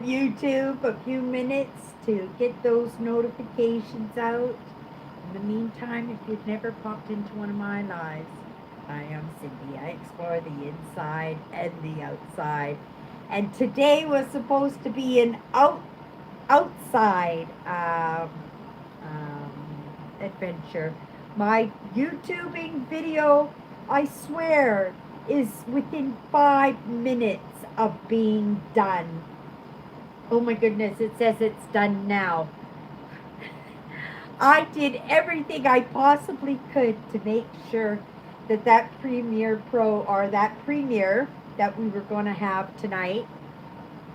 YouTube a few minutes to get those notifications out. In the meantime, if you've never popped into one of my lives, I am Cindy. I explore the inside and the outside. And today was supposed to be an outside adventure. My YouTubing video, I swear, is within 5 minutes of being done. Oh my goodness, it says it's done now. I did everything I possibly could to make sure that that Premiere Pro or that Premiere that we were going to have tonight,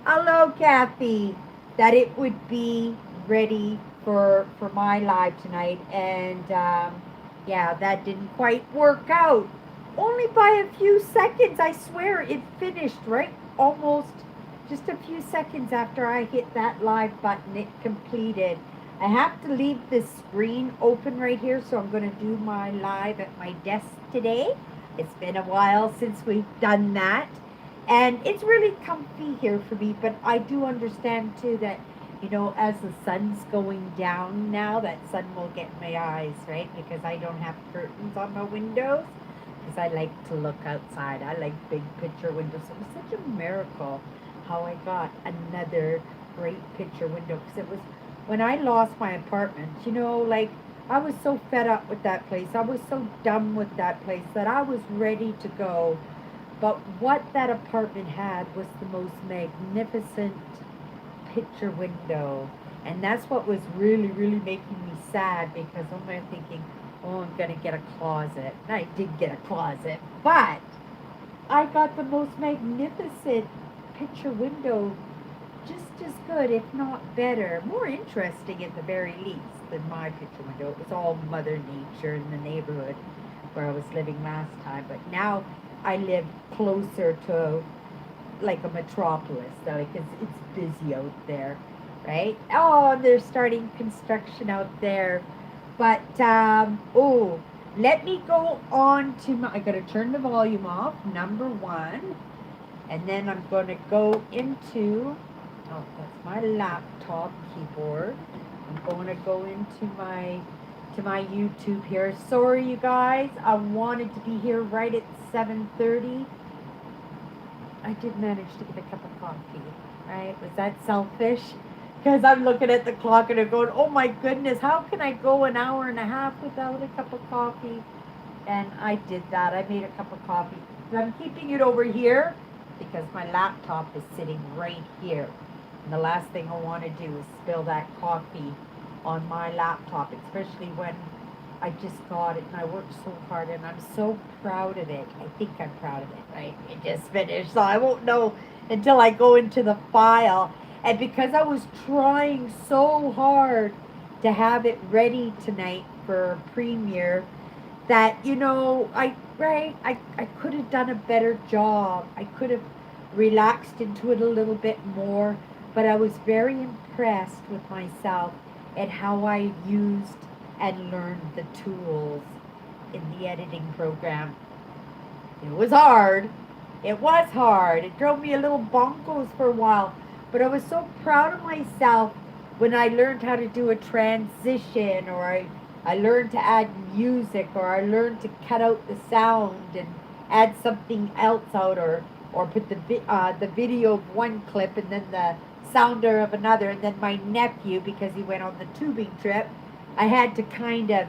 hello Kathy, that it would be ready for my live tonight. And yeah, that didn't quite work out. Only by a few seconds. I swear it finished right almost just a few seconds after I hit that live button. It completed. I have to leave this screen open right here, so I'm going to do my live at my desk today. It's been a while since we've done that. And it's really comfy here for me, but I do understand too that, as the sun's going down now, that sun will get in my eyes, right? Because I don't have curtains on my windows, because I like to look outside. I like big picture windows. It was such a miracle how I got another great picture window, because it was when I lost my apartment, like I was so fed up with that place. I was so done with that place that I was ready to go. But what that apartment had was the most magnificent picture window. And that's what was really, really making me sad, because I'm thinking, oh, I'm going to get a closet. And I did get a closet, but I got the most magnificent picture window, just as good, if not better, more interesting at the very least than my picture window. It was all Mother Nature in the neighborhood where I was living last time, but now I live closer to like a metropolis, though, because it's busy out there, right? Oh, they're starting construction out there. But, oh, let me go on to my, I gotta turn the volume off, number one, and then I'm gonna go into, oh, that's my laptop keyboard. I'm going to go into my YouTube here. Sorry, you guys. I wanted to be here right at 7:30. I did manage to get a cup of coffee. Right? Was that selfish? Because I'm looking at the clock and I'm going, oh my goodness, how can I go an hour and a half without a cup of coffee? And I did that. I made a cup of coffee. But I'm keeping it over here because my laptop is sitting right here. And the last thing I want to do is spill that coffee on my laptop, especially when I just got it and I worked so hard and I'm so proud of it. I think I'm proud of it, right? It just finished, so I won't know until I go into the file. And because I was trying so hard to have it ready tonight for premiere, that I could have done a better job. I could have relaxed into it a little bit more, but I was very impressed with myself at how I used and learned the tools in the editing program. It was hard. It was hard. It drove me a little bonkers for a while, but I was so proud of myself when I learned how to do a transition, or I learned to add music, or I learned to cut out the sound and add something else out, or put the video of one clip and then the sounder of another. And then my nephew, because he went on the tubing trip, I had to kind of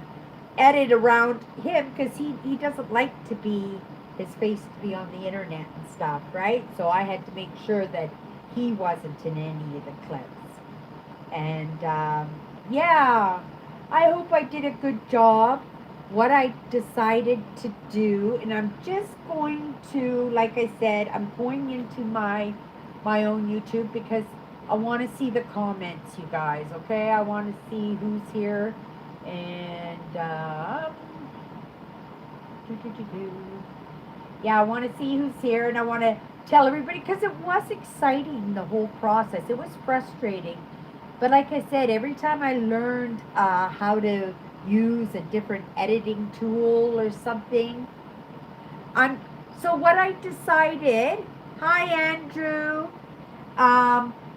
edit around him because he doesn't like to be his face to be on the internet and stuff, right? So I had to make sure that he wasn't in any of the clips. And yeah, I hope I did a good job. What I decided to do, and I'm just going to, like I said, I'm going into my own YouTube because I want to see the comments, you guys. Okay, I want to see who's here, and yeah, I want to see who's here, and I want to tell everybody because it was exciting, the whole process. It was frustrating, but like I said, every time I learned how to use a different editing tool or something, I'm so what I decided. Hi, Andrew.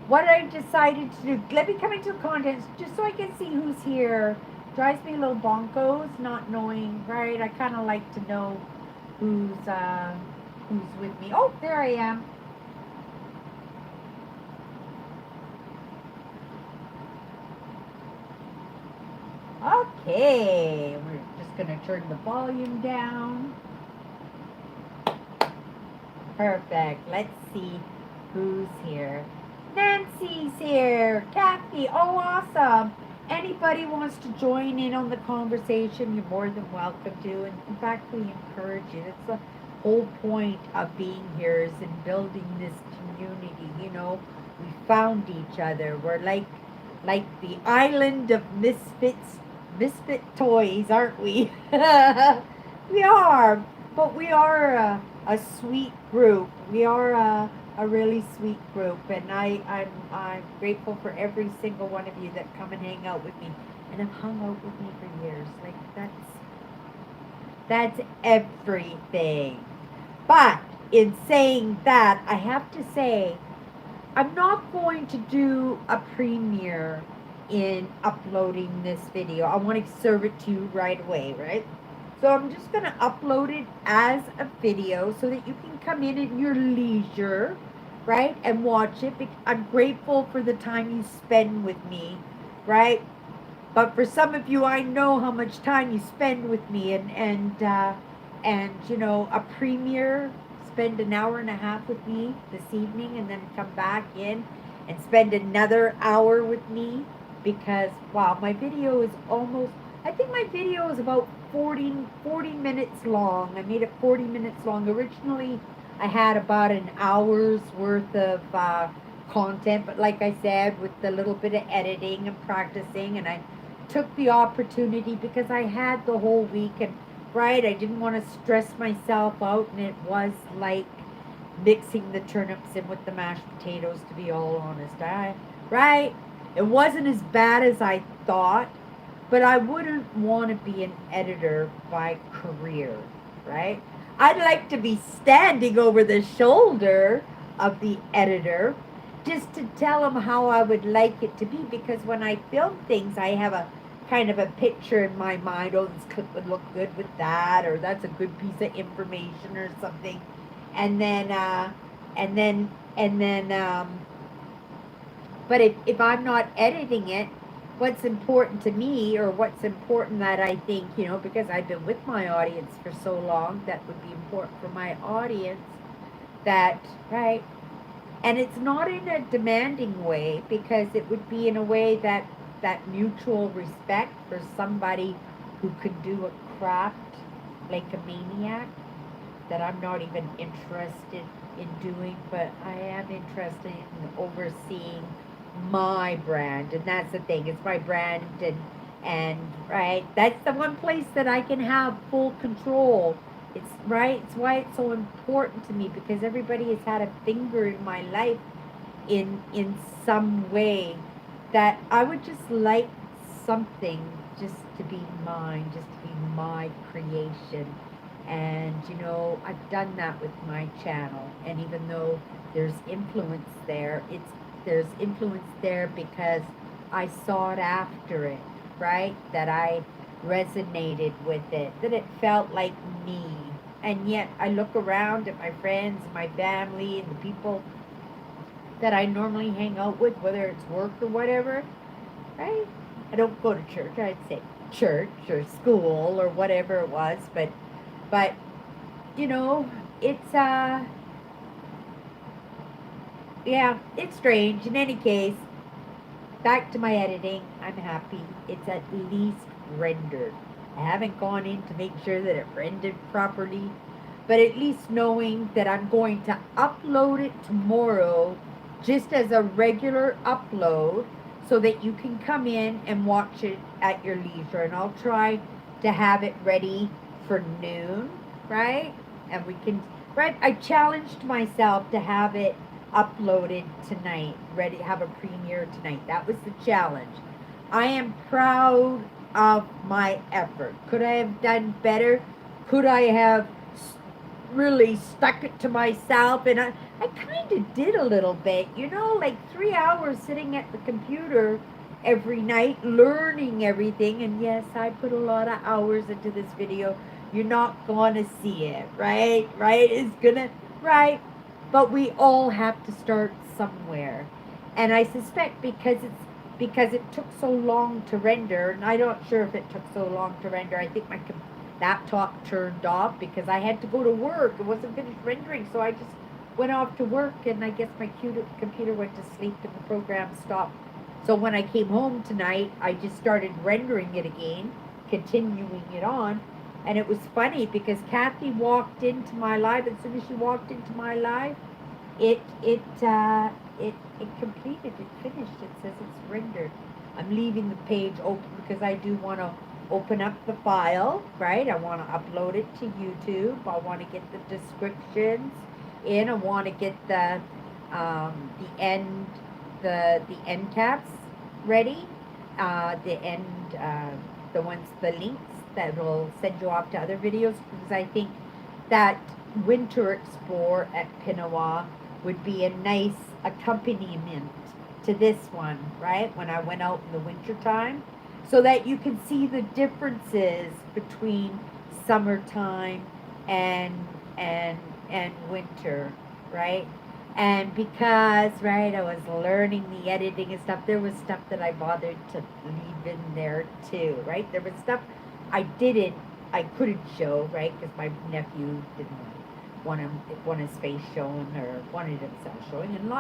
what I decided to do, let me come into the contents just so I can see who's here. Drives me a little bonkos, not knowing, right? I kind of like to know who's with me. Oh, there I am. Okay, we're just gonna turn the volume down. Perfect. Let's see who's here. Nancy's here. Kathy. Oh, awesome. Anybody wants to join in on the conversation, you're more than welcome to. And in fact, we encourage you. That's the whole point of being here is in building this community. You know, we found each other. We're like the island of misfit toys, aren't we? We are, but we are a sweet group. We are a really sweet group, and I'm grateful for every single one of you that come and hang out with me, and have hung out with me for years. Like that's everything. But in saying that, I have to say I'm not going to do a premiere in uploading this video. I want to serve it to you right away, right? So I'm just going to upload it as a video so that you can come in your leisure, right, and watch it. I'm grateful for the time you spend with me, right? But for some of you, I know how much time you spend with me, and you know, a premiere, spend an hour and a half with me this evening, and then come back in and spend another hour with me because wow, my video is almost. I think my video is about 40 minutes long. I made it 40 minutes long. Originally, I had about an hour's worth of content, but like I said, with the little bit of editing and practicing, and I took the opportunity because I had the whole week and right, I didn't want to stress myself out, and it was like mixing the turnips in with the mashed potatoes, to be all honest. Right, it wasn't as bad as I thought, but I wouldn't want to be an editor by career, right? I'd like to be standing over the shoulder of the editor just to tell them how I would like it to be, because when I film things, I have a kind of a picture in my mind. Oh, this clip would look good with that, or that's a good piece of information or something. And then, but if I'm not editing it, what's important to me, or what's important that I think, you know, because I've been with my audience for so long, that would be important for my audience, that, right? And it's not in a demanding way, because it would be in a way that mutual respect for somebody who could do a craft like a maniac that I'm not even interested in doing, but I am interested in overseeing my brand. And that's the thing, it's my brand, and right, that's the one place that I can have full control. It's right, it's why it's so important to me, because everybody has had a finger in my life in some way, that I would just like something just to be mine, just to be my creation. And you know, I've done that with my channel. And even though there's influence there, there's influence there because I sought after it, right? That I resonated with it, that it felt like me. And yet I look around at my friends, my family, and the people that I normally hang out with, whether it's work or whatever, right? I don't go to church. I'd say church or school or whatever it was, but you know, it's yeah, it's strange. In any case, back to my editing. I'm happy. It's at least rendered. I haven't gone in to make sure that it rendered properly, but at least knowing that I'm going to upload it tomorrow just as a regular upload so that you can come in and watch it at your leisure. And I'll try to have it ready for noon, right? And we can, right? I challenged myself to have it uploaded tonight, ready, have a premiere tonight. That was the challenge. I am proud of my effort. Could I have done better? Could I have really stuck it to myself? And I kind of did a little bit, like 3 hours sitting at the computer every night learning everything. And yes, I put a lot of hours into this video. You're not going to see it, right? Right? It's going to, right? But we all have to start somewhere. And I suspect because it took so long to render, and I'm not sure if it took so long to render. I think my laptop turned off because I had to go to work. It wasn't finished rendering, so I just went off to work, and I guess my computer went to sleep and the program stopped. So when I came home tonight, I just started rendering it again, continuing it on. And it was funny because Kathy walked into my live. As soon as she walked into my live, it it uh, it completed. It finished. It says it's rendered. I'm leaving the page open because I do want to open up the file, right? I want to upload it to YouTube. I want to get the descriptions in. I want to get the end caps ready. The end the ones the links that will send you off to other videos, because I think that Winter Explore at Pinawa would be a nice accompaniment to this one, right? When I went out in the winter time, so that you can see the differences between summertime and and and winter, right? And because, right, I was learning the editing and stuff, there was stuff that I bothered to leave in there too, right? There was stuff I didn't, I couldn't show, right? Because my nephew didn't want his face shown or wanted himself showing, and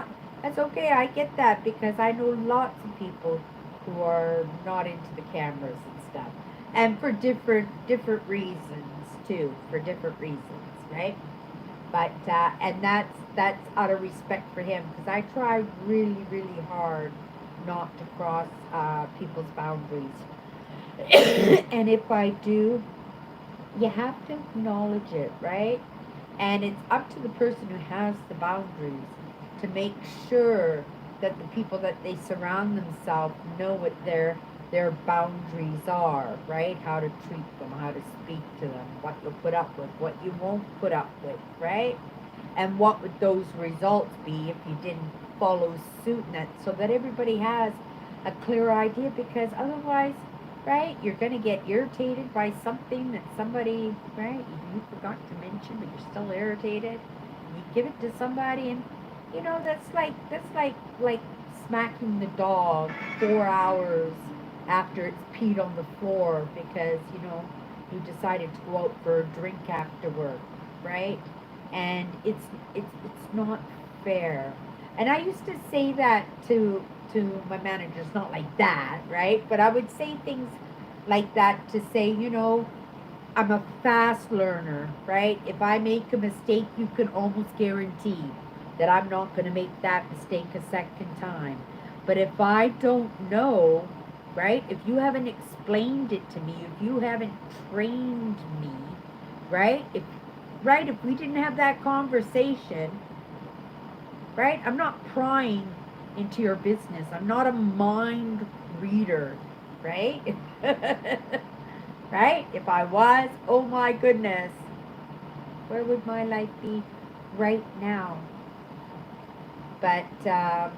that's okay. I get that because I know lots of people who are not into the cameras and stuff, and for different reasons too, for different reasons, right? But and that's out of respect for him, because I try really really hard not to cross people's boundaries. And if I do, you have to acknowledge it, right? And it's up to the person who has the boundaries to make sure that the people that they surround themselves know what their boundaries are, right? How to treat them, how to speak to them, what you'll put up with, what you won't put up with, right? And what would those results be if you didn't follow suit in that, so that everybody has a clear idea, because otherwise, right, you're going to get irritated by something that somebody, right, you forgot to mention, but you're still irritated. You give it to somebody, and that's like smacking the dog 4 hours after it's peed on the floor because you decided to go out for a drink after work, right? And it's not fair. And I used to say that to my managers, not like that, right? But I would say things like that to say, I'm a fast learner, right? If I make a mistake, you can almost guarantee that I'm not going to make that mistake a second time. But if I don't know, right? If you haven't explained it to me, if you haven't trained me, right? If we didn't have that conversation, right? I'm not prying into your business. I'm not a mind reader, right? Right? If I was, oh my goodness, where would my life be right now? But yeah,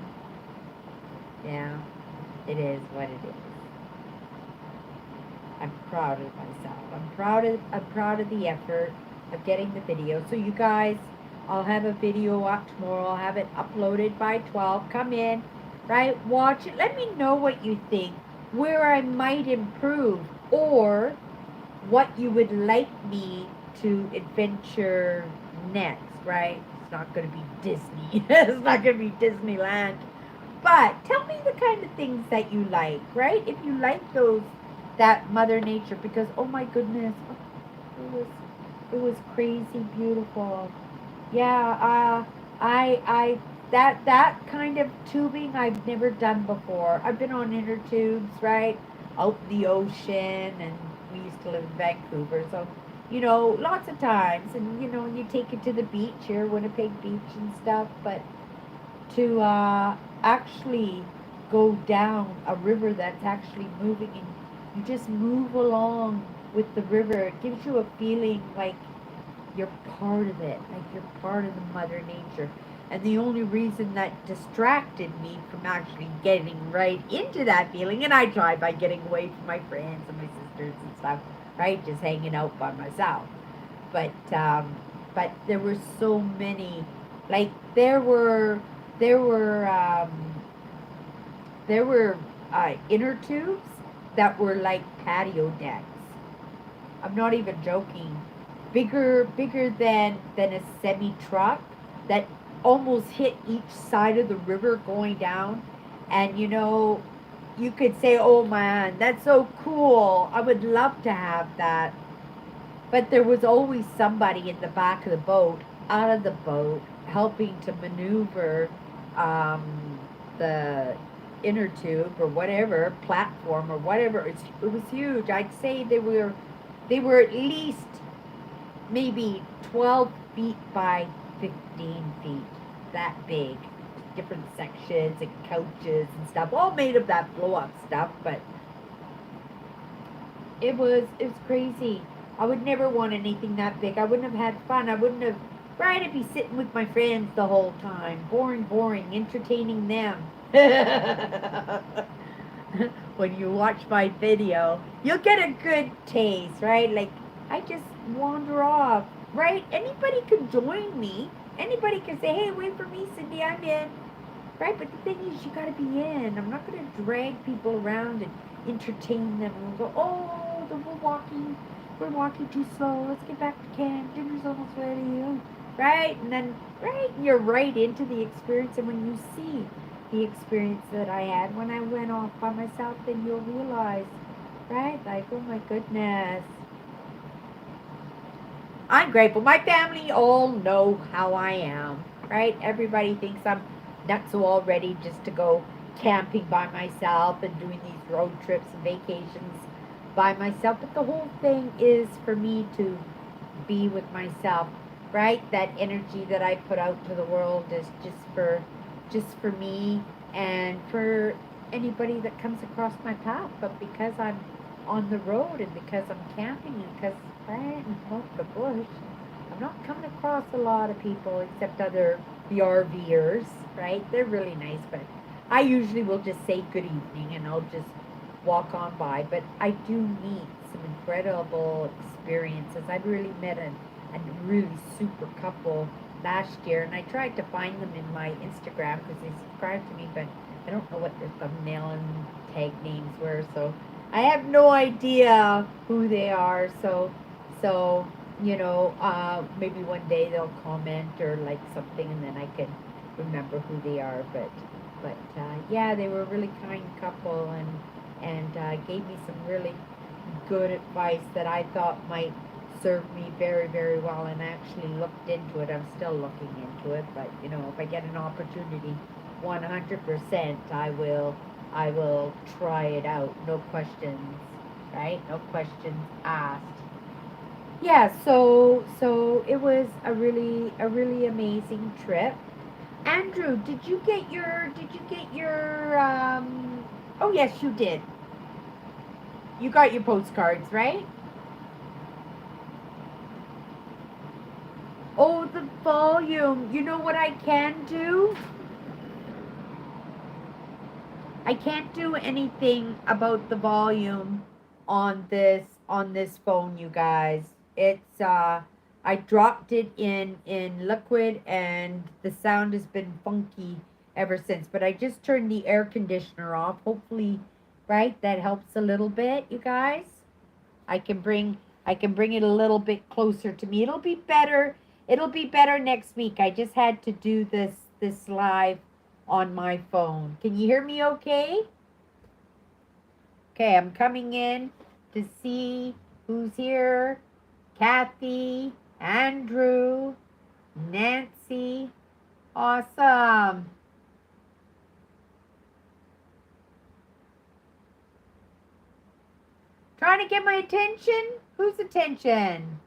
it is what it is. I'm proud of myself. I'm proud of the effort of getting the video. So you guys, I'll have a video up tomorrow. I'll have it uploaded by 12. Come in, right? Watch it. Let me know what you think, where I might improve, or what you would like me to adventure next, right? It's not going to be Disney. It's not going to be Disneyland. But tell me the kind of things that you like, right? If you like that Mother Nature, because oh my goodness, it was crazy beautiful. Yeah, I that kind of tubing I've never done before. I've been on inner tubes, right, out in the ocean, and we used to live in Vancouver, so lots of times, and you take it to the beach here, Winnipeg Beach and stuff, but to actually go down a river that's actually moving, and you just move along with the river. It gives you a feeling like you're part of it, like you're part of the Mother Nature. And the only reason that distracted me from actually getting right into that feeling, and I tried by getting away from my friends and my sisters and stuff, right? Just hanging out by myself. But there were so many, like there were there were inner tubes that were like patio decks. I'm not even joking. Bigger than a semi truck that almost hit each side of the river going down. And you could say, "Oh man, that's so cool. I would love to have that." But there was always somebody in the back of the boat, out of the boat, helping to maneuver the inner tube or whatever platform or whatever. It was huge. I'd say they were at least maybe 12 feet by 15 feet, that big. Different sections and couches and stuff, all made of that blow up stuff. But it was crazy. I would never want anything that big. I wouldn't have had fun. I wouldn't have. Right, I'd be sitting with my friends the whole time, boring, entertaining them. When you watch my video, you'll get a good taste, right? Like, I just wander off, right? Anybody could join me. Anybody can say, "Hey, wait for me, Cindy, I'm in." Right? But the thing is, you got to be in. I'm not going to drag people around and entertain them and go, "Oh, we're walking too slow. Let's get back to camp. Dinner's almost ready." Right? And then, right, you're right into the experience. And when you see the experience that I had when I went off by myself, then you'll realize, right? Like, oh my goodness. I'm grateful. My family all know how I am, right? Everybody thinks I'm nuts already just to go camping by myself and doing these road trips and vacations by myself. But the whole thing is for me to be with myself, right? That energy that I put out to the world is just for me and for anybody that comes across my path. But because I'm on the road and because I'm camping and because right in the bush, I'm not coming across a lot of people except the RVers, right? They're really nice, but I usually will just say good evening and I'll just walk on by. But I do meet some incredible experiences. I've really met a really super couple last year, and I tried to find them in my Instagram because they subscribed to me, but I don't know what their thumbnail and tag names were, so I have no idea who they are. So maybe one day they'll comment or like something, and then I can remember who they are. But yeah, they were a really kind couple, and gave me some really good advice that I thought might serve me very, very well. And I actually looked into it. I'm still looking into it, but if I get an opportunity, 100%, I will try it out. No questions, right? No questions asked. Yeah, so it was a really amazing trip. Andrew, did you get your oh yes, you did. You got your postcards, right? Oh, the volume. You know what I can do? I can't do anything about the volume on this phone, you guys. It's I dropped it in liquid and the sound has been funky ever since. But I just turned the air conditioner off. Hopefully, right, that helps a little bit, you guys. I can bring I can bring it a little bit closer to me. It'll be better. It'll be better next week. I just had to do this live on my phone. Can you hear me okay? Okay, I'm coming in to see who's here. Kathy, Andrew, Nancy. Awesome. Trying to get my attention? Whose attention?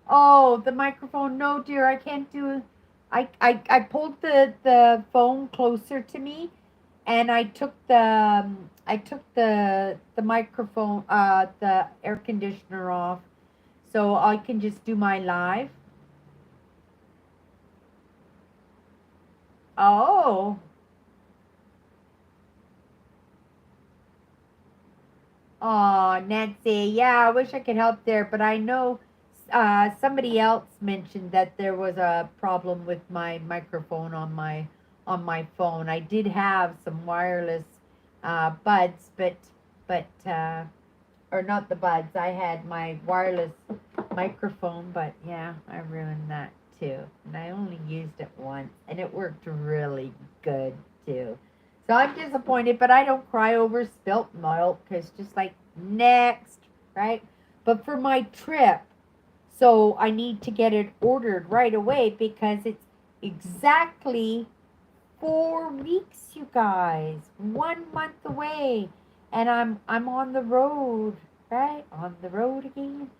Oh, the microphone. No, dear, I can't do. I pulled the phone closer to me, and I took the microphone, the air conditioner off, so I can just do my live. Oh. Oh, Nancy. Yeah, I wish I could help there, but I know somebody else mentioned that there was a problem with my microphone on my phone. I did have some wireless buds, but or not the buds. I had my wireless microphone, but yeah, I ruined that too. And I only used it once, and it worked really good too. So I'm disappointed, but I don't cry over spilt milk because just like next, right? But for my trip, so I need to get it ordered right away because it's exactly 4 weeks, you guys. 1 month away. And I'm on the road, right? On the road again.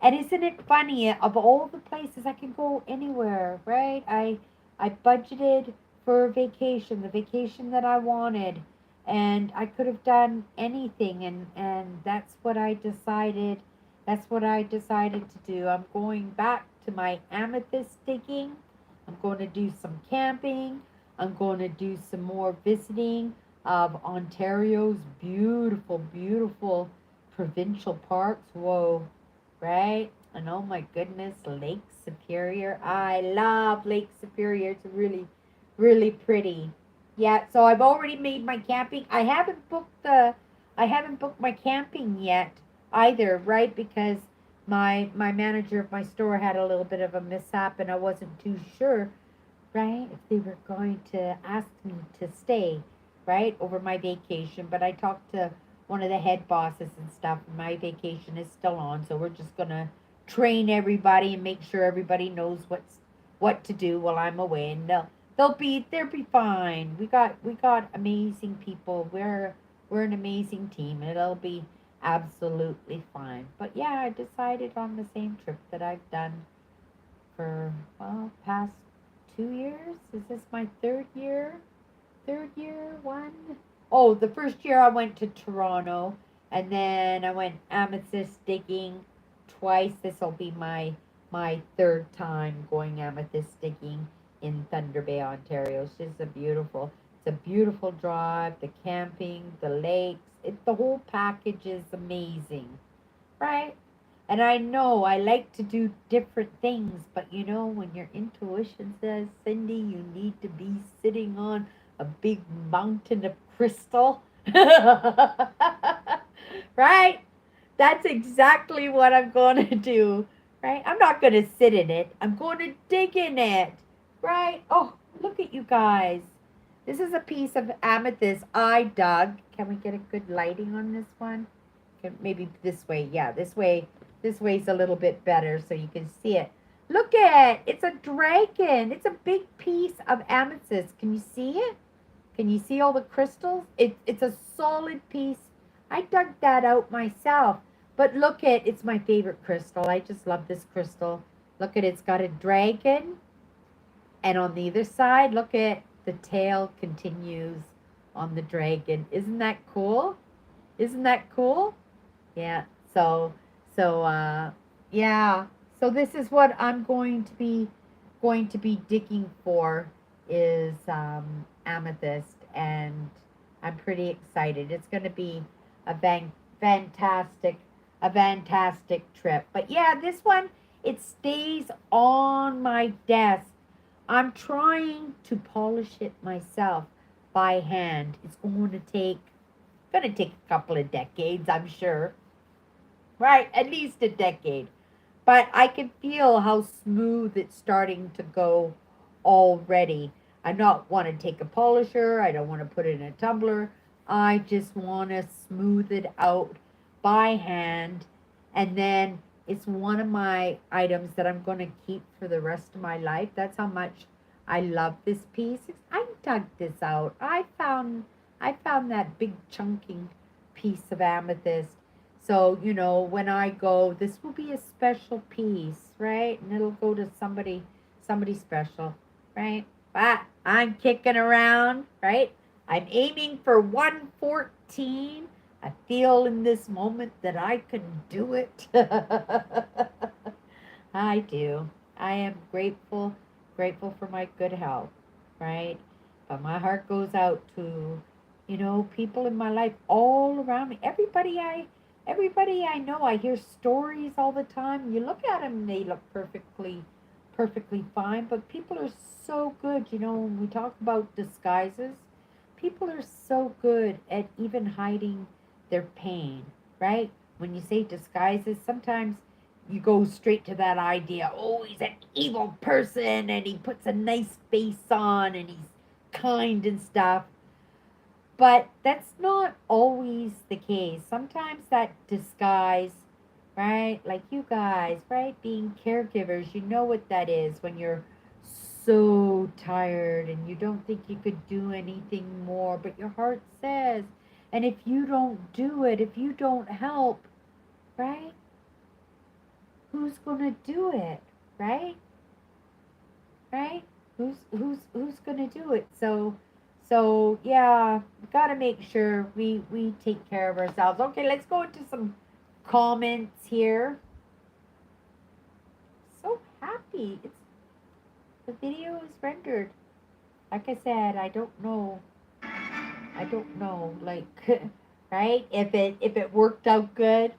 And isn't it funny? Of all the places I can go anywhere, right? I budgeted for a vacation, the vacation that I wanted, and I could have done anything, and that's what I decided. That's what I decided to do. I'm going back to my amethyst digging. I'm going to do some camping. I'm going to do some more visiting of Ontario's beautiful, beautiful provincial parks. Whoa, right? And oh my goodness, Lake Superior. I love Lake Superior. It's really, really pretty. Yeah, so I've already made my camping. I haven't booked my camping yet either, right? Because my manager of my store had a little bit of a mishap and I wasn't too sure, right, if they were going to ask me to stay, right, over my vacation. But I talked to one of the head bosses and stuff. And my vacation is still on, so we're just gonna train everybody and make sure everybody knows what to do while I'm away, and they'll be fine. We got amazing people. We're an amazing team, and it'll be absolutely fine. But yeah, I decided on the same trip that I've done for, well, past 2 years. Is this my third year? Third year one? Oh, the first year I went to Toronto, and then I went amethyst digging twice. This will be my third time going amethyst digging in Thunder Bay, Ontario. It's a beautiful drive. The camping, the lakes, the whole package is amazing, right? And I know I like to do different things, but when your intuition says, Cindy, you need to be sitting on a big mountain of crystal, right? That's exactly what I'm going to do, right? I'm not going to sit in it, I'm going to dig in it, right? Oh, look at you guys. This is a piece of amethyst I dug. Can we get a good lighting on this one? Maybe this way. Yeah, this way. This way's a little bit better so you can see it. Look at it. It's a dragon. It's a big piece of amethyst. Can you see it? Can you see all the crystals? It's a solid piece. I dug that out myself. But look at, it's my favorite crystal. I just love this crystal. Look at it. It's got a dragon. And on the other side, look at the tail continues on the dragon. Isn't that cool? Isn't that cool? Yeah. So yeah. So this is what I'm going to be digging for is amethyst, and I'm pretty excited. It's going to be a fantastic a fantastic trip. But yeah, this one, it stays on my desk. I'm trying to polish it myself by hand. It's going to take a couple of decades, I'm sure. Right, at least a decade. But I can feel how smooth it's starting to go already. I don't want to take a polisher. I don't want to put it in a tumbler. I just want to smooth it out by hand. And then it's one of my items that I'm going to keep for the rest of my life. That's how much I love this piece. I dug this out. I found that big chunking piece of amethyst. So, when I go, this will be a special piece, right? And it'll go to somebody special, right? But I'm kicking around, right? I'm aiming for 114. I feel in this moment that I can do it. I do. I am grateful for my good health, right? But my heart goes out to, people in my life all around me. Everybody I know. I hear stories all the time. You look at them, they look perfectly fine. But people are so good. When we talk about disguises, people are so good at even hiding their pain, right? When you say disguises, sometimes you go straight to that idea. Oh, he's an evil person and he puts a nice face on and he's kind and stuff. But that's not always the case. Sometimes that disguise, right? Like you guys, right? Being caregivers, you know what that is when you're so tired and you don't think you could do anything more, but your heart says. And if you don't do it, if you don't help, right? Who's going to do it, right? Right? Who's going to do it? So yeah, we got to make sure we take care of ourselves. Okay, let's go into some comments here. So happy. It's the video is rendered. Like I said, I don't know. I don't know. Like right? If it worked out good,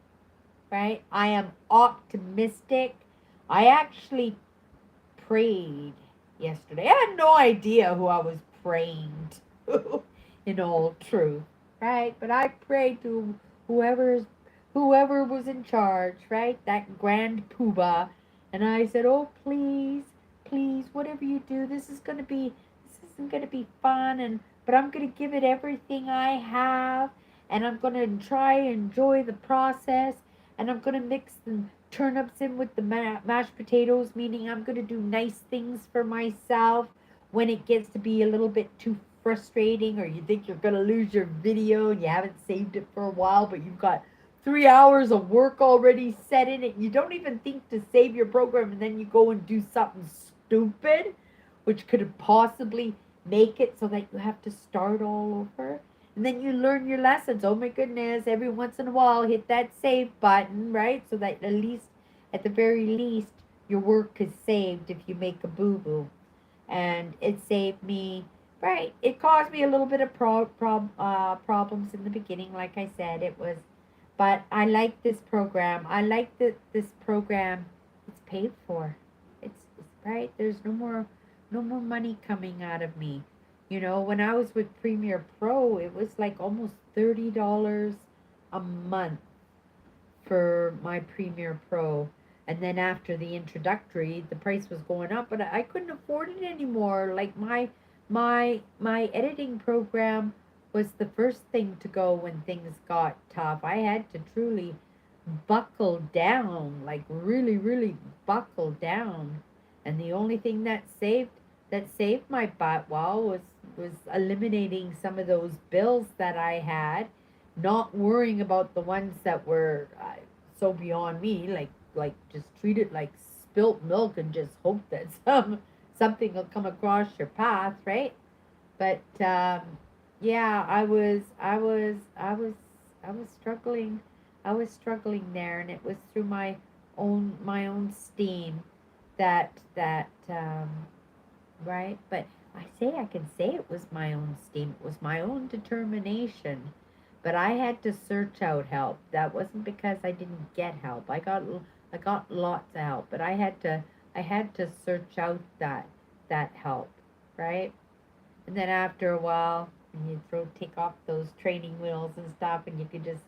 right? I am optimistic. I actually prayed yesterday. I had no idea who I was praying to, in all truth, right? But I prayed to whoever was in charge, right? That grand poobah, and I said, "Oh, please, please, whatever you do, this isn't gonna be fun, and but I'm gonna give it everything I have, and I'm gonna try and enjoy the process, and I'm gonna mix the turnips in with the mashed potatoes, meaning I'm going to do nice things for myself when it gets to be a little bit too frustrating or you think you're going to lose your video and you haven't saved it for a while, but you've got 3 hours of work already set in it. You don't even think to save your program and then you go and do something stupid, which could possibly make it so that you have to start all over. And then you learn your lessons. Oh my goodness, every once in a while hit that save button, right? So that at the very least, your work is saved if you make a boo-boo. And it saved me, right? It caused me a little bit of problems in the beginning, like I said. But I like this program. I like that this program, it's paid for. It's right. There's no more money coming out of me. When I was with Premier Pro, it was like almost $30 a month for my Premier Pro. And then after the introductory, the price was going up, but I couldn't afford it anymore. Like my editing program was the first thing to go when things got tough. I had to truly buckle down, like really, really buckle down. And the only thing that saved my butt, well, was eliminating some of those bills that I had, not worrying about the ones that were so beyond me, like just treat it like spilt milk and just hope that something will come across your path, right? But yeah, I was struggling. I was struggling there, and it was through my own steam that right. But I can say it was my own steam. It was my own determination. But I had to search out help. That wasn't because I didn't get help. I got lots of help, but I had to search out that help, right? And then after a while, you take off those training wheels and stuff, and you can just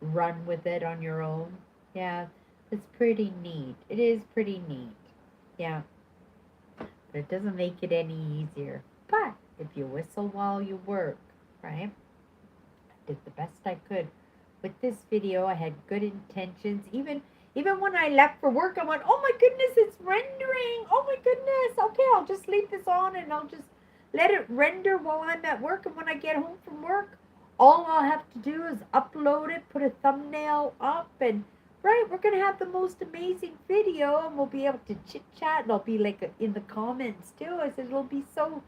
run with it on your own. Yeah, it's pretty neat. It is pretty neat. Yeah, but it doesn't make it any easier. But if you whistle while you work, right? I did the best I could. With this video, I had good intentions. Even when I left for work, I went, "Oh my goodness, it's rendering! Oh my goodness! Okay, I'll just leave this on and I'll just let it render while I'm at work. And when I get home from work, all I'll have to do is upload it, put a thumbnail up, and right, we're gonna have the most amazing video, and we'll be able to chit chat, and I'll be like in the comments too." I said it'll be so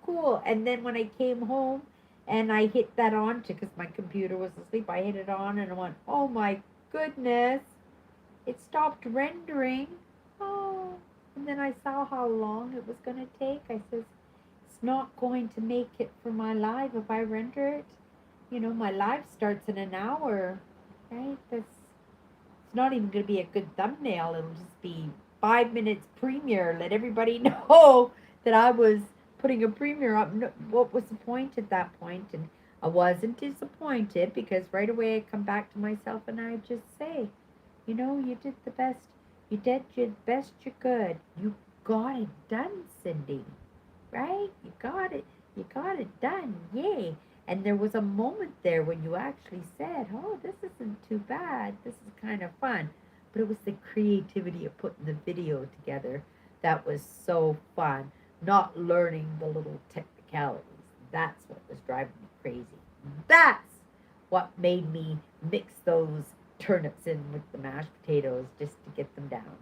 cool. And then when I came home and I hit that on to because my computer was asleep, I hit it on and I went, "Oh my goodness, it stopped rendering." Oh, and then I saw how long it was gonna take. I says, not going to make it for my live if I render it. My live starts in an hour, right? It's not even going to be a good thumbnail. It'll just be 5 minutes premiere. Let everybody know that I was putting a premiere up. What was the point at that point? And I wasn't disappointed because right away I come back to myself and I just say, you did the best. You did your best you could. You got it done, Cindy. Right? You got it. You got it done. Yay. And there was a moment there when you actually said, oh, this isn't too bad. This is kind of fun. But it was the creativity of putting the video together that was so fun. Not learning the little technicalities. That's what was driving me crazy. That's what made me mix those turnips in with the mashed potatoes just to get them down.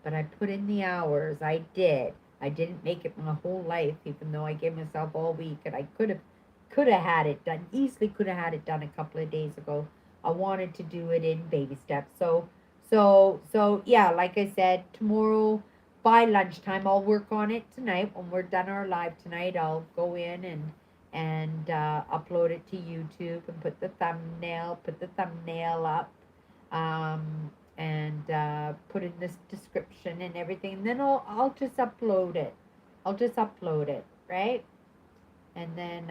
But I put in the hours. I did. I didn't make it my whole life, even though I gave myself all week, and I could have had it done. Easily could have had it done a couple of days ago. I wanted to do it in baby steps. So yeah, like I said, tomorrow by lunchtime, I'll work on it tonight. When we're done our live tonight, I'll go in and upload it to YouTube and put the thumbnail up, and put in this description and everything. And then I'll just upload it. I'll just upload it, right? And then,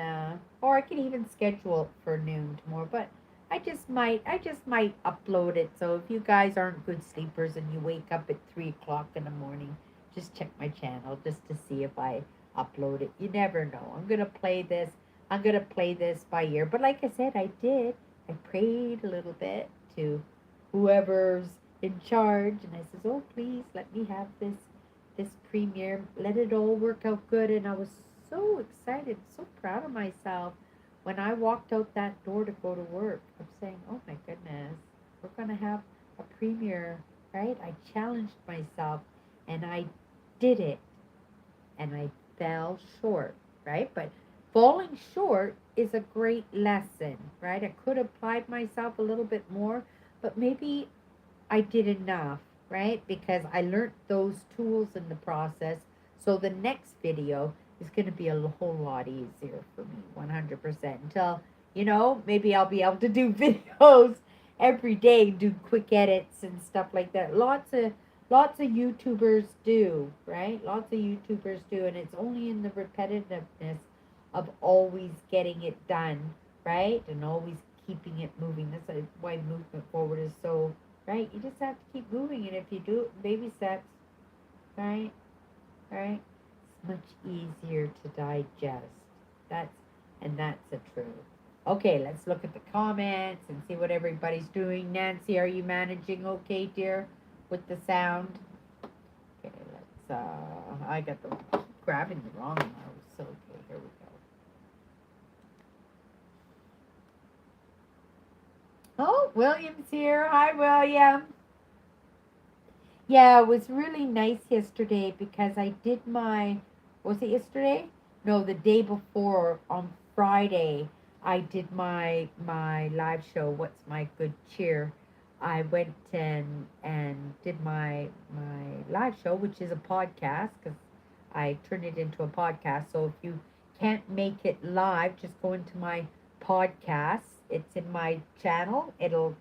or I can even schedule it for noon tomorrow. But I just might upload it. So if you guys aren't good sleepers and you wake up at 3 o'clock in the morning, just check my channel just to see if I upload it. You never know. I'm gonna play this. I'm gonna play this by ear. But like I said, I did. I prayed a little bit to whoever's in charge, and I says, "Oh, please let me have this premiere. Let it all work out good." And I was so excited, so proud of myself when I walked out that door to go to work. I'm saying, "Oh my goodness, we're gonna have a premiere, right?" I challenged myself, and I did it, and I fell short, right? But falling short is a great lesson, right? I could have applied myself a little bit more, but maybe I did enough, right? Because I learned those tools in the process. So the next video is going to be a whole lot easier for me, 100%. Until, maybe I'll be able to do videos every day, do quick edits and stuff like that. Lots of YouTubers do, right? Lots of YouTubers do, and it's only in the repetitiveness of always getting it done, right? And always keeping it moving. That's why movement forward is so, right? You just have to keep moving, and if you do it in baby steps, right? Right? It's much easier to digest. That's that's the truth. Okay, let's look at the comments and see what everybody's doing. Nancy, are you managing okay, dear, with the sound? Okay, let's I got the grabbing the wrong mouse. So okay, here we go. Oh, William's here. Hi, William. Yeah, it was really nice yesterday because I did was it yesterday? No, the day before on Friday, I did my live show. What's my good cheer? I went and did my live show, which is a podcast because I turned it into a podcast. So if you can't make it live, just go into my podcast. It's in my channel. It'll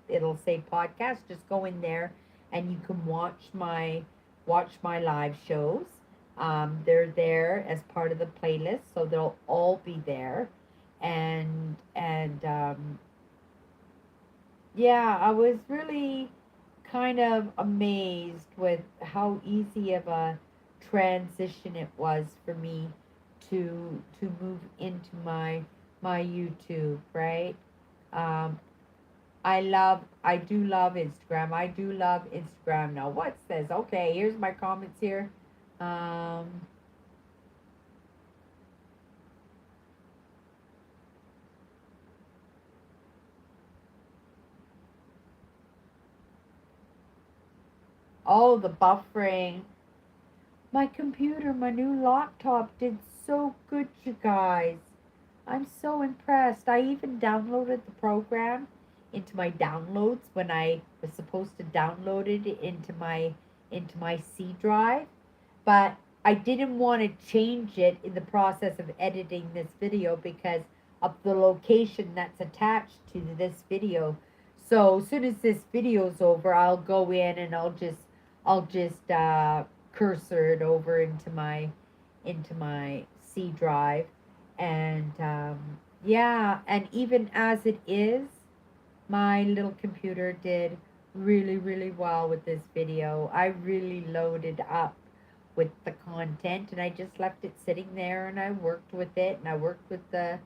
say podcast. Just go in there and you can watch my live shows. They're there as part of the playlist, so they'll all be there. And yeah, I was really kind of amazed with how easy of a transition it was for me to move into my YouTube, right? Um, I do love Instagram. I do love Instagram. Now, what's this? Okay, here's my comments here. Um, oh, the buffering. My computer, my new laptop did so good, you guys. I'm so impressed. I even downloaded the program into my downloads when I was supposed to download it into my C drive. But I didn't want to change it in the process of editing this video because of the location that's attached to this video. So as soon as this video's over, I'll go in and I'll just cursor it over into my C drive, and yeah, and even as it is, my little computer did really, really well with this video. I really loaded up with the content, and I just left it sitting there, and I worked with it, and I worked with the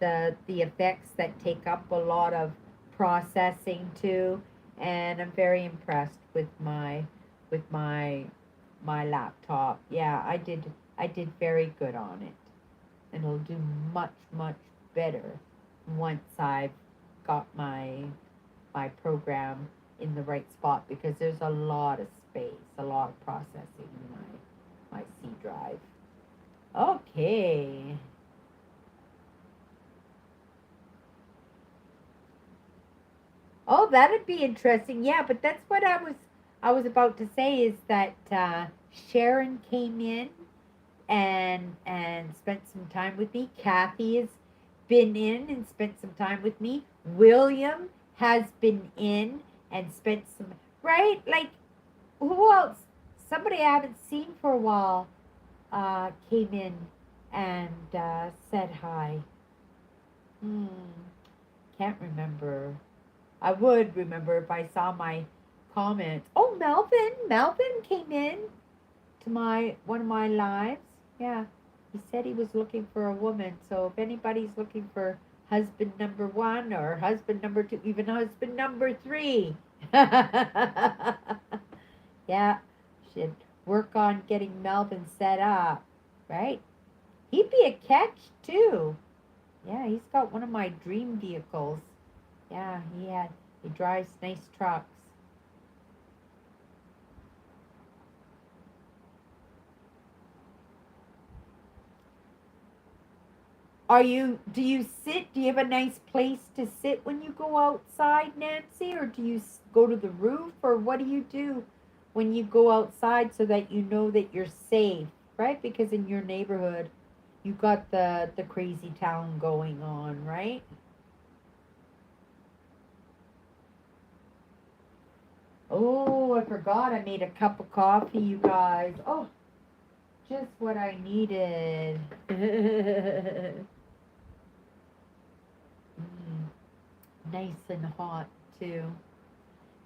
effects that take up a lot of processing too, and I'm very impressed with my laptop. Yeah, I did very good on it. And it'll do much, much better once I've got my program in the right spot, because there's a lot of space, a lot of processing in my C drive. Okay. Oh, that'd be interesting. Yeah, but that's what I was about to say, is that Sharon came in and spent some time with me. Kathy has been in and spent some time with me. William has been in and spent some, right? Like, who else? Somebody I haven't seen for a while came in and said hi. Hmm, can't remember. I would remember if I saw my comments. Oh, Melvin! Melvin came in to my one of my lives. Yeah, he said he was looking for a woman. So if anybody's looking for husband number one or husband number two, even husband number three, yeah, should work on getting Melvin set up, right? He'd be a catch too. Yeah, he's got one of my dream vehicles. Yeah, he drives nice trucks. Do you sit, do you have a nice place to sit when you go outside, Nancy? Or do you go to the roof? Or what do you do when you go outside so that you know that you're safe, right? Because in your neighborhood, you got the crazy town going on, right? Oh, I forgot I made a cup of coffee, you guys. Oh, just what I needed. Mm, nice and hot, too.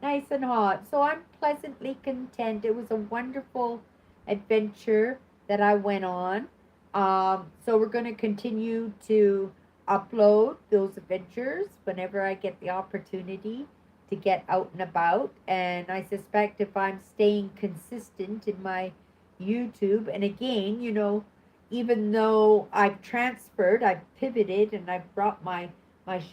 Nice and hot. So I'm pleasantly content. It was a wonderful adventure that I went on. So we're going to continue to upload those adventures whenever I get the opportunity to get out and about. And I suspect if I'm staying consistent in my YouTube, and again, even though I've transferred, I've pivoted, and I've brought my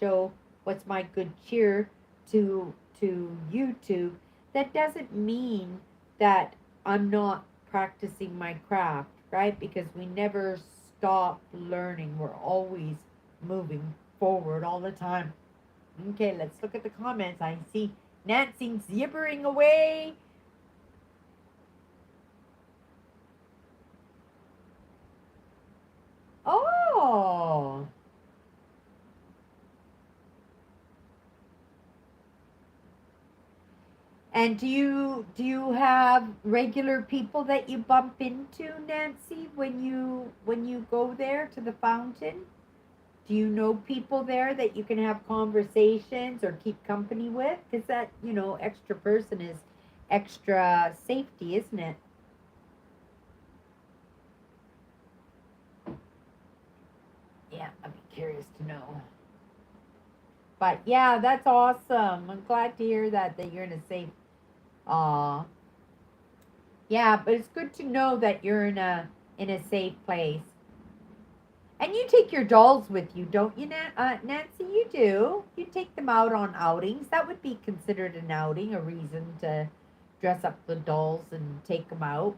show, What's My Good Cheer, to YouTube, that doesn't mean that I'm not practicing my craft, right? Because we never stop learning. We're always moving forward all the time. Okay, let's look at the comments. I see Nancy zippering away. Oh, and do you have regular people that you bump into, Nancy, when you go there to the fountain? Do you know people there that you can have conversations or keep company with? Because that, extra person is extra safety, isn't it? Yeah, I'd be curious to know. But yeah, that's awesome. I'm glad to hear that you're in a safe. Uh yeah, but it's good to know that you're in a safe place. And you take your dolls with you, don't you, Nancy? You do. You take them out on outings. That would be considered an outing, a reason to dress up the dolls and take them out.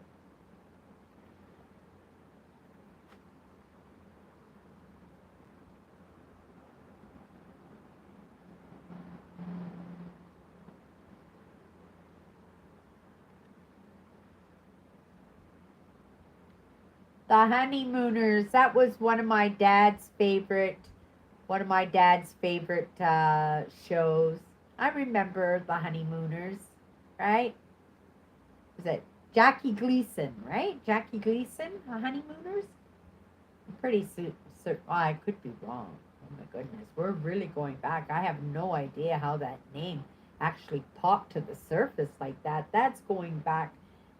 The Honeymooners. That was one of my dad's favorite shows. I remember the Honeymooners, right? Was it Jackie Gleason, right? Jackie Gleason, the Honeymooners? I'm pretty certain. Oh, I could be wrong. Oh my goodness. We're really going back. I have no idea how that name actually popped to the surface like that. That's going back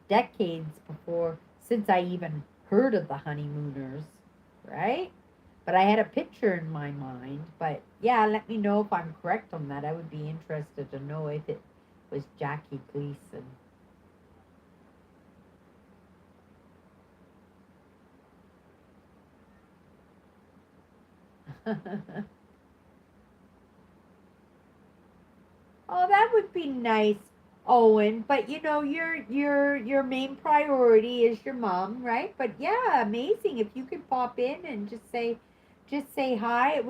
decades before, since I even heard of the Honeymooners, right? But I had a picture in my mind. But yeah, let me know if I'm correct on that. I would be interested to know if it was Jackie Gleason. Oh, that would be nice, Owen. But you know, your main priority is your mom, right? But yeah, amazing if you could pop in and just say hi.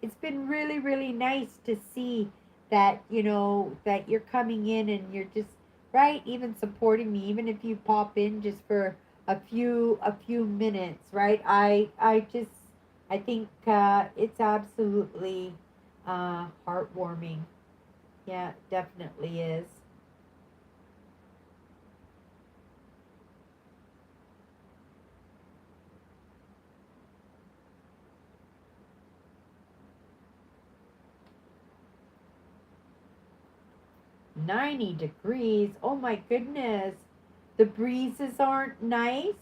It's been really really nice to see that that you're coming in and you're just right, even supporting me, even if you pop in just for a few minutes, right? I think it's absolutely heartwarming. Yeah, it definitely is. 90 degrees. Oh my goodness. The breezes aren't nice.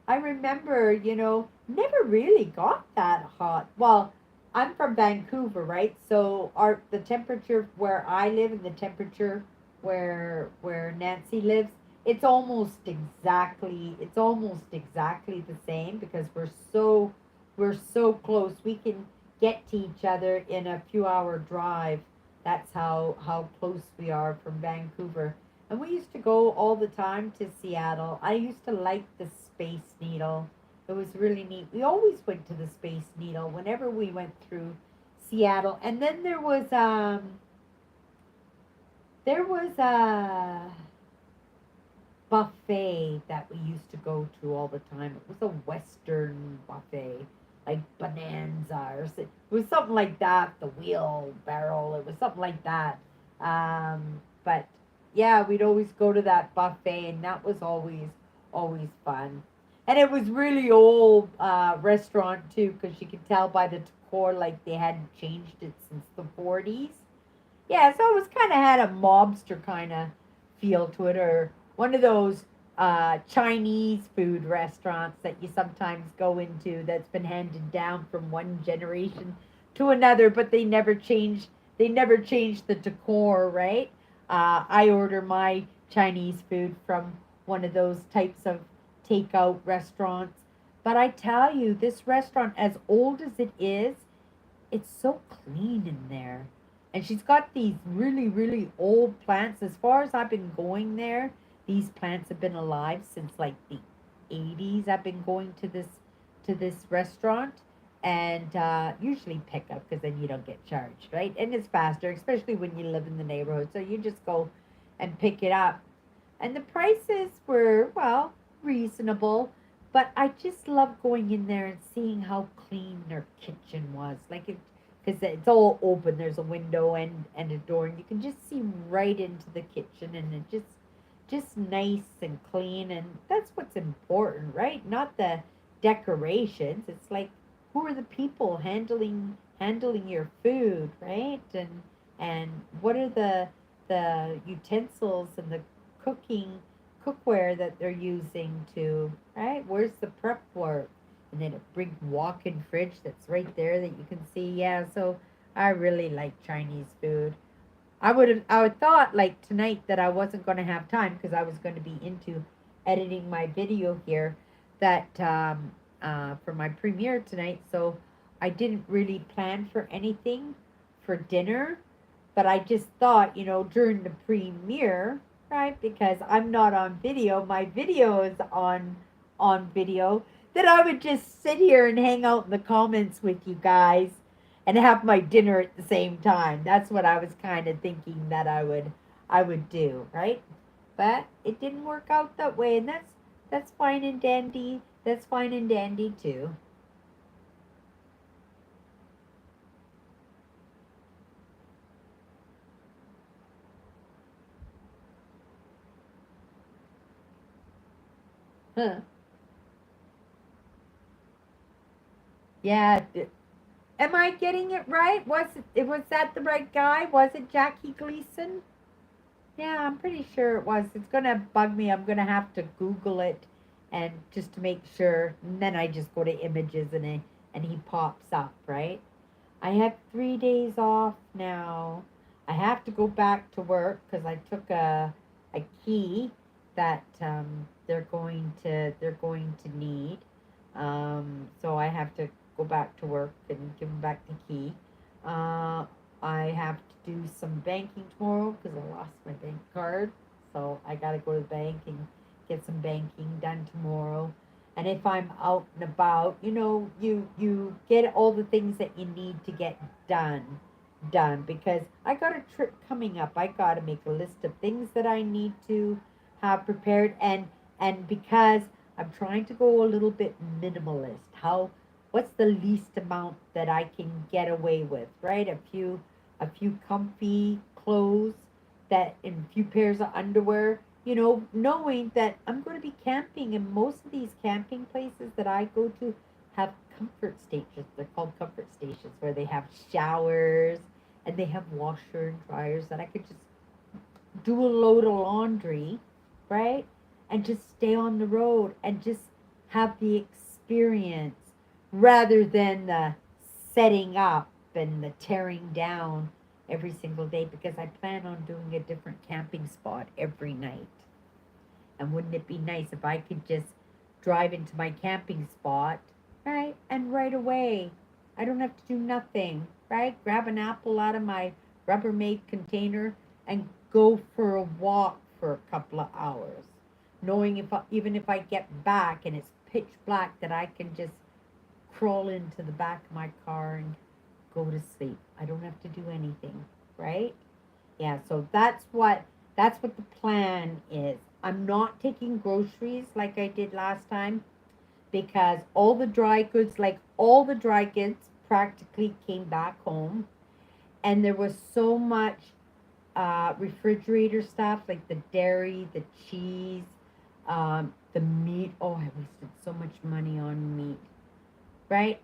I remember, never really got that hot. Well, I'm from Vancouver, right? So the temperature where I live and the temperature where Nancy lives, it's almost exactly the same because we're so close. We can get to each other in a few hour drive. That's how close we are from Vancouver. And we used to go all the time to Seattle. I used to like the Space Needle. It was really neat. We always went to the Space Needle whenever we went through Seattle. And then there was a buffet that we used to go to all the time. It was a Western buffet, like Bonanza it was something like that. The wheelbarrow. It was something like that. But yeah, we'd always go to that buffet, and that was always fun. And it was really old restaurant too, because you could tell by the decor like they hadn't changed it since the 40s. Yeah, so it was kind of had a mobster kind of feel to it, or one of those Chinese food restaurants that you sometimes go into that's been handed down from one generation to another, but they never changed the decor, right? I order my Chinese food from one of those types of takeout restaurants. But I tell you, this restaurant, as old as it is, it's so clean in there. And she's got these really, really old plants. As far as I've been going there, these plants have been alive since like the 80s. I've been going to this restaurant and usually pick up because then you don't get charged, right? And it's faster, especially when you live in the neighborhood. So you just go and pick it up. And the prices were, well, reasonable. But I just love going in there and seeing how clean their kitchen was. Like it, because it's all open. There's a window and a door, and you can just see right into the kitchen, and it just nice and clean, and that's what's important, right? Not the decorations. It's like who are the people handling your food, right? And what are the utensils and the cooking cookware that they're using to, right? Where's the prep work? And then a big walk-in fridge that's right there that you can see. Yeah, so I really like Chinese food. I would thought like tonight that I wasn't going to have time because I was going to be into editing my video here that for my premiere tonight. So I didn't really plan for anything for dinner, but I just thought, during the premiere, right? Because I'm not on video, my video is on video, that I would just sit here and hang out in the comments with you guys and have my dinner at the same time. That's what I was kind of thinking that I would do, right? But it didn't work out that way, and that's fine and dandy. That's fine and dandy too. Huh. Yeah. Am I getting it right? Was that the right guy? Was it Jackie Gleason? Yeah, I'm pretty sure it was. It's gonna bug me. I'm gonna have to Google it, and just to make sure. And then I just go to images, and he pops up, right? I have 3 days off now. I have to go back to work because I took a key that they're going to need. So I have to go back to work and give them back the key. Uh, I have to do some banking tomorrow because I lost my bank card. So I got to go to the bank and get some banking done tomorrow. And if I'm out and about, you get all the things that you need to get done because I got a trip coming up. I got to make a list of things that I need to have prepared, and because I'm trying to go a little bit minimalist. What's the least amount that I can get away with, right? A few comfy clothes, that and a few pairs of underwear, knowing that I'm going to be camping, and most of these camping places that I go to have comfort stations. They're called comfort stations where they have showers and they have washer and dryers that I could just do a load of laundry, right? And just stay on the road and just have the experience rather than the setting up and the tearing down every single day, because I plan on doing a different camping spot every night. And wouldn't it be nice if I could just drive into my camping spot, right? And right away, I don't have to do nothing, right? Grab an apple out of my Rubbermaid container and go for a walk for a couple of hours, knowing even if I get back and it's pitch black, that I can just crawl into the back of my car and go to sleep. I don't have to do anything, right? Yeah, so that's what the plan is. I'm not taking groceries like I did last time because all the dry goods practically came back home, and there was so much refrigerator stuff like the dairy, the cheese, the meat. Oh, I wasted so much money on meat, right?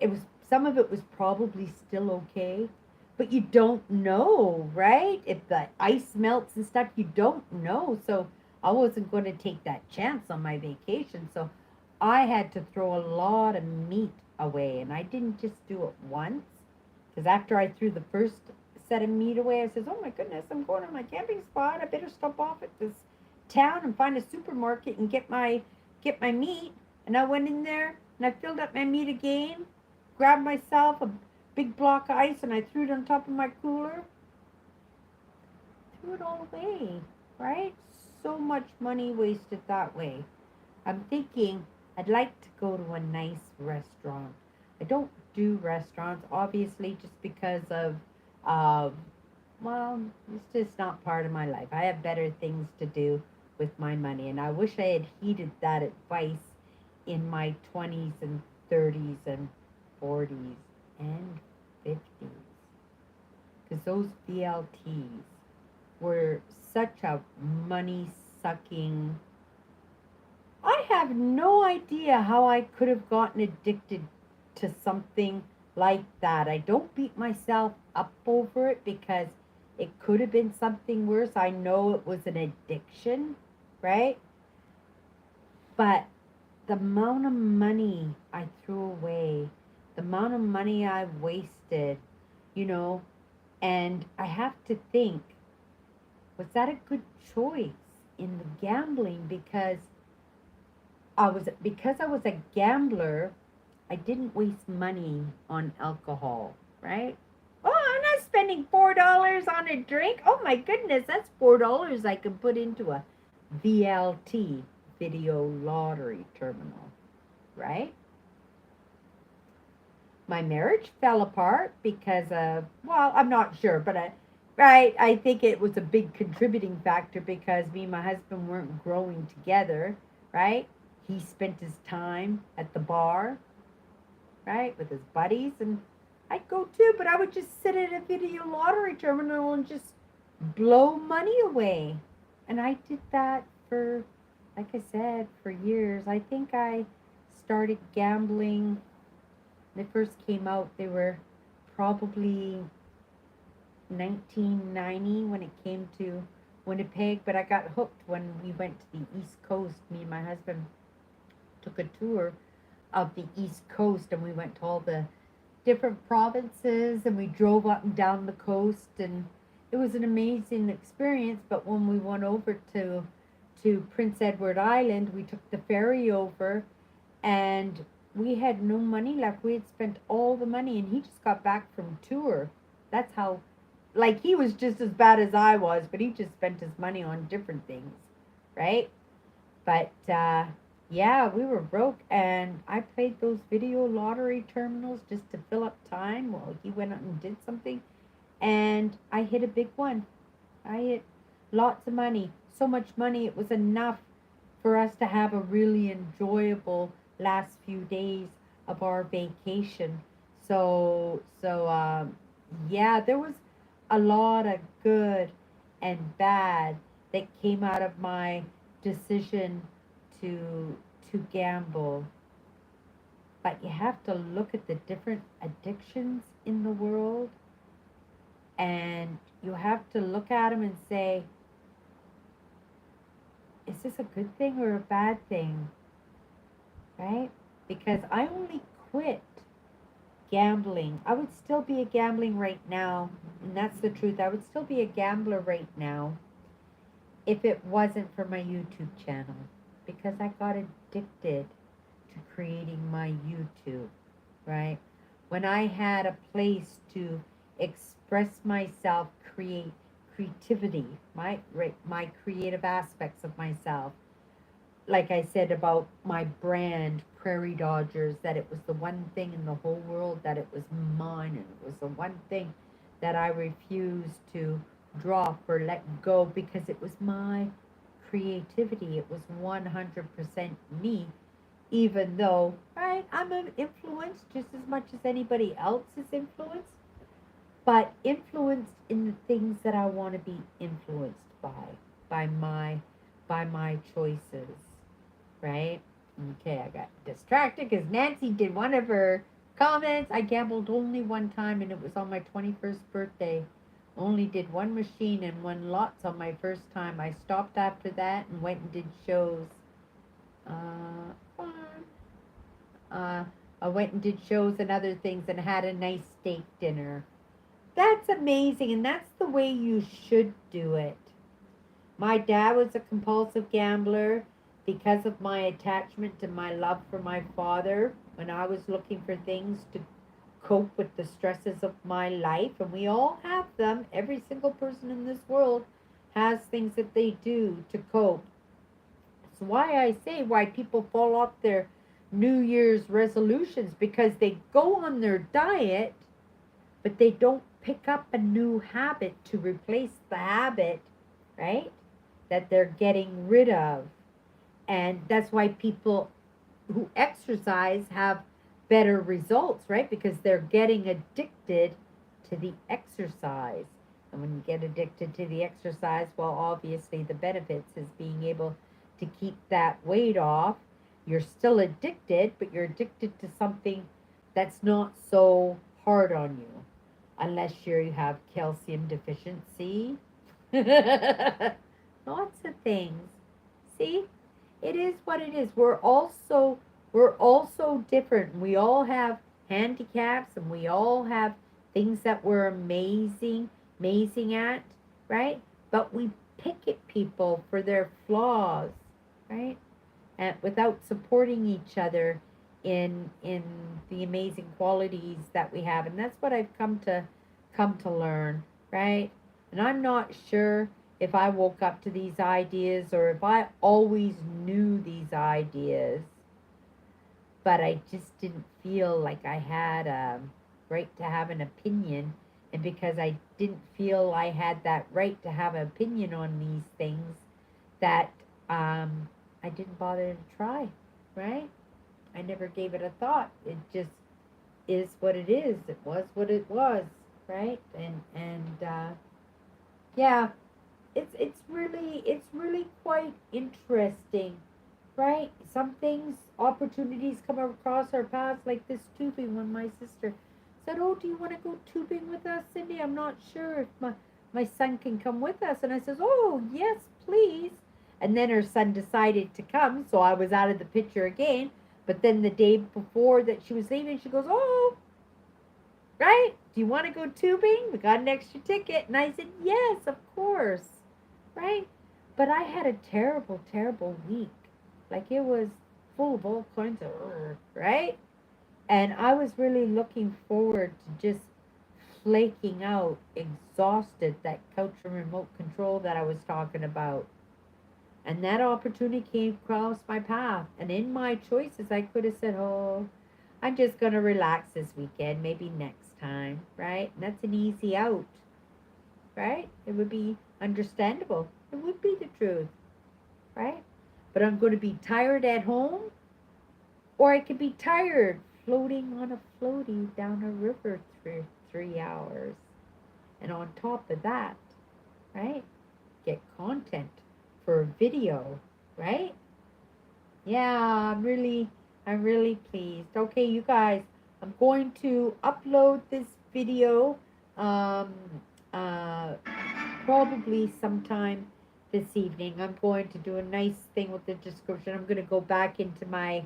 Some of it was probably still okay, but you don't know, right? If the ice melts and stuff, you don't know. So I wasn't going to take that chance on my vacation. So I had to throw a lot of meat away, and I didn't just do it once. Because after I threw the first set of meat away, I says, "Oh my goodness, I'm going to my camping spot. I better stop off at this town and find a supermarket and get my meat." And I went in there and I filled up my meat again, grabbed myself a big block of ice, and I threw it on top of my cooler, threw it all away, right? So much money wasted that way. I'm thinking I'd like to go to a nice restaurant. I don't do restaurants, obviously, just because of well, it's just not part of my life. I have better things to do with my money, and I wish I had heeded that advice in my 20s and 30s and 40s and 50s, because those VLTs were such a money sucking. I have no idea how I could have gotten addicted to something like that. I don't beat myself up over it because it could have been something worse. I know it was an addiction, right? But the amount of money I threw away, the amount of money I wasted, you know, and I have to think, was that a good choice in the gambling? Because I was a gambler, I didn't waste money on alcohol, right? Oh, I'm not spending $4 on a drink. Oh my goodness, that's $4 I could put into a VLT, video lottery terminal, right? My marriage fell apart because of, well, I'm not sure, but right, I think it was a big contributing factor because me and my husband weren't growing together, right? he spent his time at the bar, right, with his buddies, and I'd go too, but I would just sit at a video lottery terminal and just blow money away. And I did that for, like I said, for years. I think I started gambling. When they first came out, they were probably 1990 when it came to Winnipeg, but I got hooked when we went to the East Coast. Me and my husband took a tour of the East Coast, and we went to all the different provinces, and we drove up and down the coast, and it was an amazing experience. But when we went over to Prince Edward Island, we took the ferry over, and we had no money left. We had spent all the money, and he just got back from tour. That's how, like, he was just as bad as I was, but he just spent his money on different things, right? But yeah, we were broke, and I played those video lottery terminals just to fill up time while he went out and did something, and I hit a big one. I hit lots of money, so much money it was enough for us to have a really enjoyable last few days of our vacation. So yeah, there was a lot of good and bad that came out of my decision to gamble. But you have to look at the different addictions in the world, and you have to look at them and say, is this a good thing or a bad thing? Right? Because I only quit gambling. I would still be a gambling right now, and that's the truth. I would still be a gambler right now if it wasn't for my YouTube channel, because I got addicted to creating my YouTube, right? When I had a place to express myself, creativity, my creative aspects of myself. Like I said about my brand, Prairie Dodgers, that it was the one thing in the whole world that it was mine, and it was the one thing that I refused to drop or let go, because it was my creativity. It was 100% me, even though, right, I'm an influence just as much as anybody else is influenced, but influenced in the things that I want to be influenced by my choices, right? Okay, I got distracted because Nancy did one of her comments. I gambled only one time, and it was on my 21st birthday. Only did one machine and won lots on my first time. I stopped after that and went and did shows. Fun. I went and did shows and other things and had a nice steak dinner. That's amazing, and that's the way you should do it. My dad was a compulsive gambler because of my attachment and my love for my father. When I was looking for things to cope with the stresses of my life, and we all have them, every single person in this world has things that they do to cope. That's why I say why people fall off their New Year's resolutions, because they go on their diet, but they don't pick up a new habit to replace the habit, right, that they're getting rid of. And that's why people who exercise have better results, right? Because they're getting addicted to the exercise. And when you get addicted to the exercise, well, obviously the benefits is being able to keep that weight off. You're still addicted, but you're addicted to something that's not so hard on you, unless you have calcium deficiency. Lots of things. See? It is what it is. We're all so different. We all have handicaps, and we all have things that we're amazing at, right? But we pick at people for their flaws, right? And without supporting each other in the amazing qualities that we have. And that's what I've come to learn, right? And I'm not sure if I woke up to these ideas or if I always knew these ideas, but I just didn't feel like I had a right to have an opinion. And because I didn't feel I had that right to have an opinion on these things, that I didn't bother to try. right? I never gave it a thought. It just is what it is. It was what it was, right? And yeah, it's really quite interesting, right? Some things, opportunities come across our paths, like this tubing. When my sister said, "Oh, do you want to go tubing with us, Cindy? I'm not sure if my son can come with us." And I says, "Oh, yes, please." And then her son decided to come, so I was out of the picture again. But then the day before that she was leaving, she goes, "Oh, right? Do you want to go tubing? We got an extra ticket." And I said, "Yes, of course." Right? But I had a terrible, terrible week. Like it was full of all kinds of, right? And I was really looking forward to just flaking out, exhausted, that couch and remote control that I was talking about. And that opportunity came across my path. And in my choices, I could have said, "Oh, I'm just going to relax this weekend, maybe next time," right? And that's an easy out, right? It would be understandable. It would be the truth, right? But I'm going to be tired at home, or I could be tired floating on a floaty down a river for 3 hours. And on top of that, right? Get content for a video, right? Yeah, I'm really pleased. Okay, you guys, I'm going to upload this video um, uh, probably sometime this evening. I'm going to do a nice thing with the description. I'm going to go back into my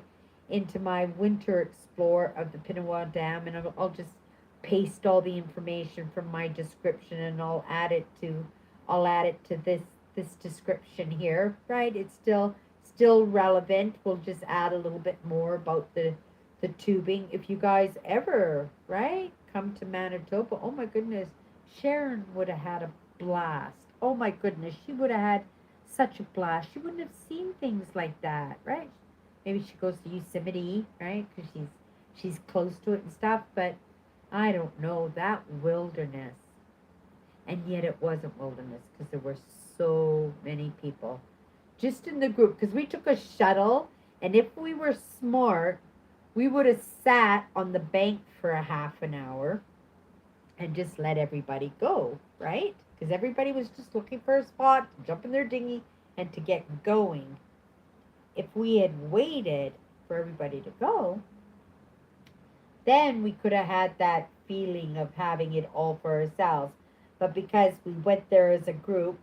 winter explore of the Pinawa Dam, and I'll just paste all the information from my description, and I'll add it to this description here. Right? It's still relevant. We'll just add a little bit more about the tubing. If you guys ever, right, come to Manitoba, oh my goodness, Sharon would have had a blast. Oh my goodness, she would have had such a blast. She wouldn't have seen things like that, right? Maybe she goes to Yosemite, right? Because she's close to it and stuff. But I don't know, that wilderness, and yet it wasn't wilderness because there were so many people just in the group. Because we took a shuttle, and if we were smart, we would have sat on the bank for a half an hour and just let everybody go, right? Because everybody was just looking for a spot to jump in their dinghy and to get going. If we had waited for everybody to go, then we could have had that feeling of having it all for ourselves. But because we went there as a group,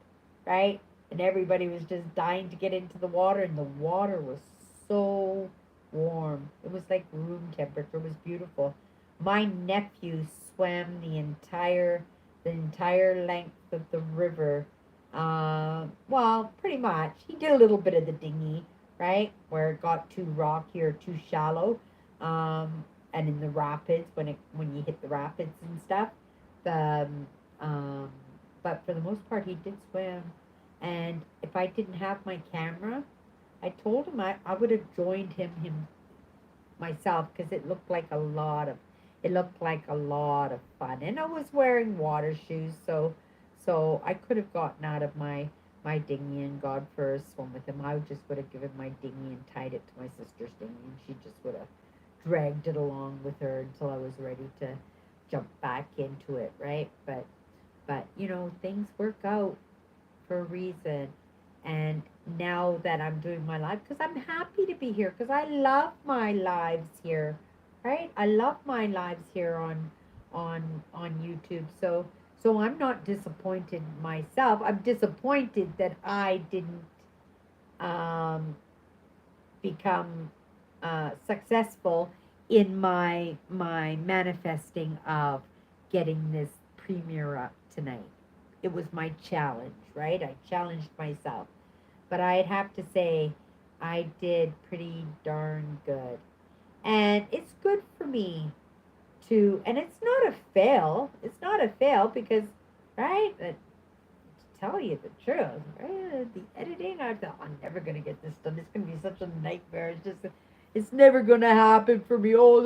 right? And everybody was just dying to get into the water, and the water was so warm. It was like room temperature. It was beautiful. My nephew swam the entire length of the river. Well, pretty much. He did a little bit of the dinghy, right, where it got too rocky or too shallow. And in the rapids, when you hit the rapids and stuff, the um, but for the most part, he did swim. And if I didn't have my camera, I told him I would have joined him myself, because it looked like a lot of fun. And I was wearing water shoes, so I could have gotten out of my dinghy and gone for a swim with him. I just would have given my dinghy and tied it to my sister's dinghy, and she just would have dragged it along with her until I was ready to jump back into it, right? But things work out for a reason. And now that I'm doing my live, because I'm happy to be here, because I love my lives here, right? I love my lives here on YouTube. So I'm not disappointed myself. I'm disappointed that I didn't um, become successful in my manifesting of getting this premiere up tonight. It was my challenge, right? I challenged myself. But I'd have to say I did pretty darn good. And it's good for me and it's not a fail. It's not a fail because, right? To tell you the truth, right? The editing, I thought, I'm never going to get this done. It's going to be such a nightmare. It's never going to happen for me. Oh,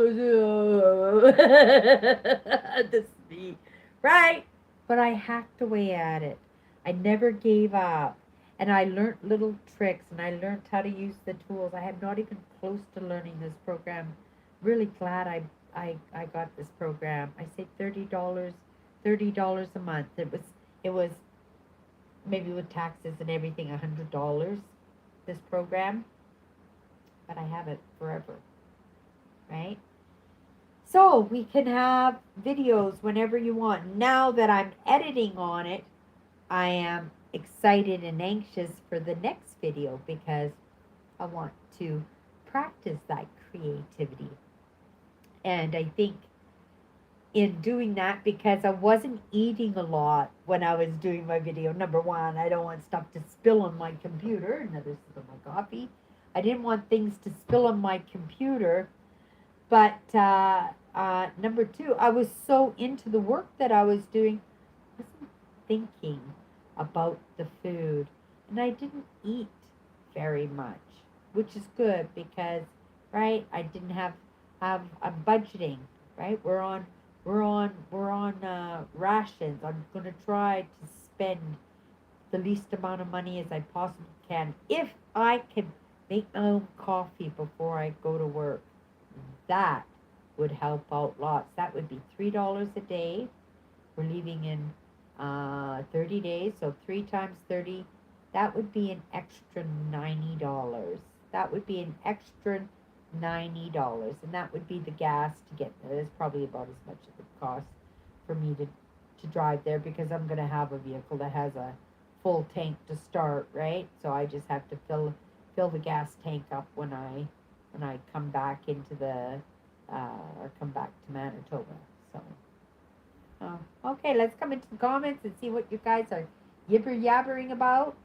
this is me, right? But I hacked away at it. I never gave up. And I learned little tricks and I learned how to use the tools. I am not even close to learning this program. Really glad I got this program. I saved $30 a month. It was maybe with taxes and everything $100, this program, but I have it forever, right? So we can have videos whenever you want. Now that I'm editing on it, I am excited and anxious for the next video because I want to practice that creativity. And I think in doing that, because I wasn't eating a lot when I was doing my video, number one, I don't want stuff to spill on my computer. Another sip of my coffee. I didn't want things to spill on my computer. But number two, I was so into the work that I was doing, I wasn't thinking about the food. And I didn't eat very much, which is good because, right, I didn't I'm budgeting, right? We're on rations. I'm going to try to spend the least amount of money as I possibly can. If I can make my own coffee before I go to work, that would help out lots. That would be $3 a day. We're leaving in 30 days, so 3 times 30, that would be an extra $90. That would be an extra $90, and that would be the gas to get there. That's probably about as much as it costs for me to drive there because I'm going to have a vehicle that has a full tank to start, right? So I just have to fill the gas tank up when I come back into the or come back to Manitoba. So, okay, let's come into the comments and see what you guys are yibber yabbering about.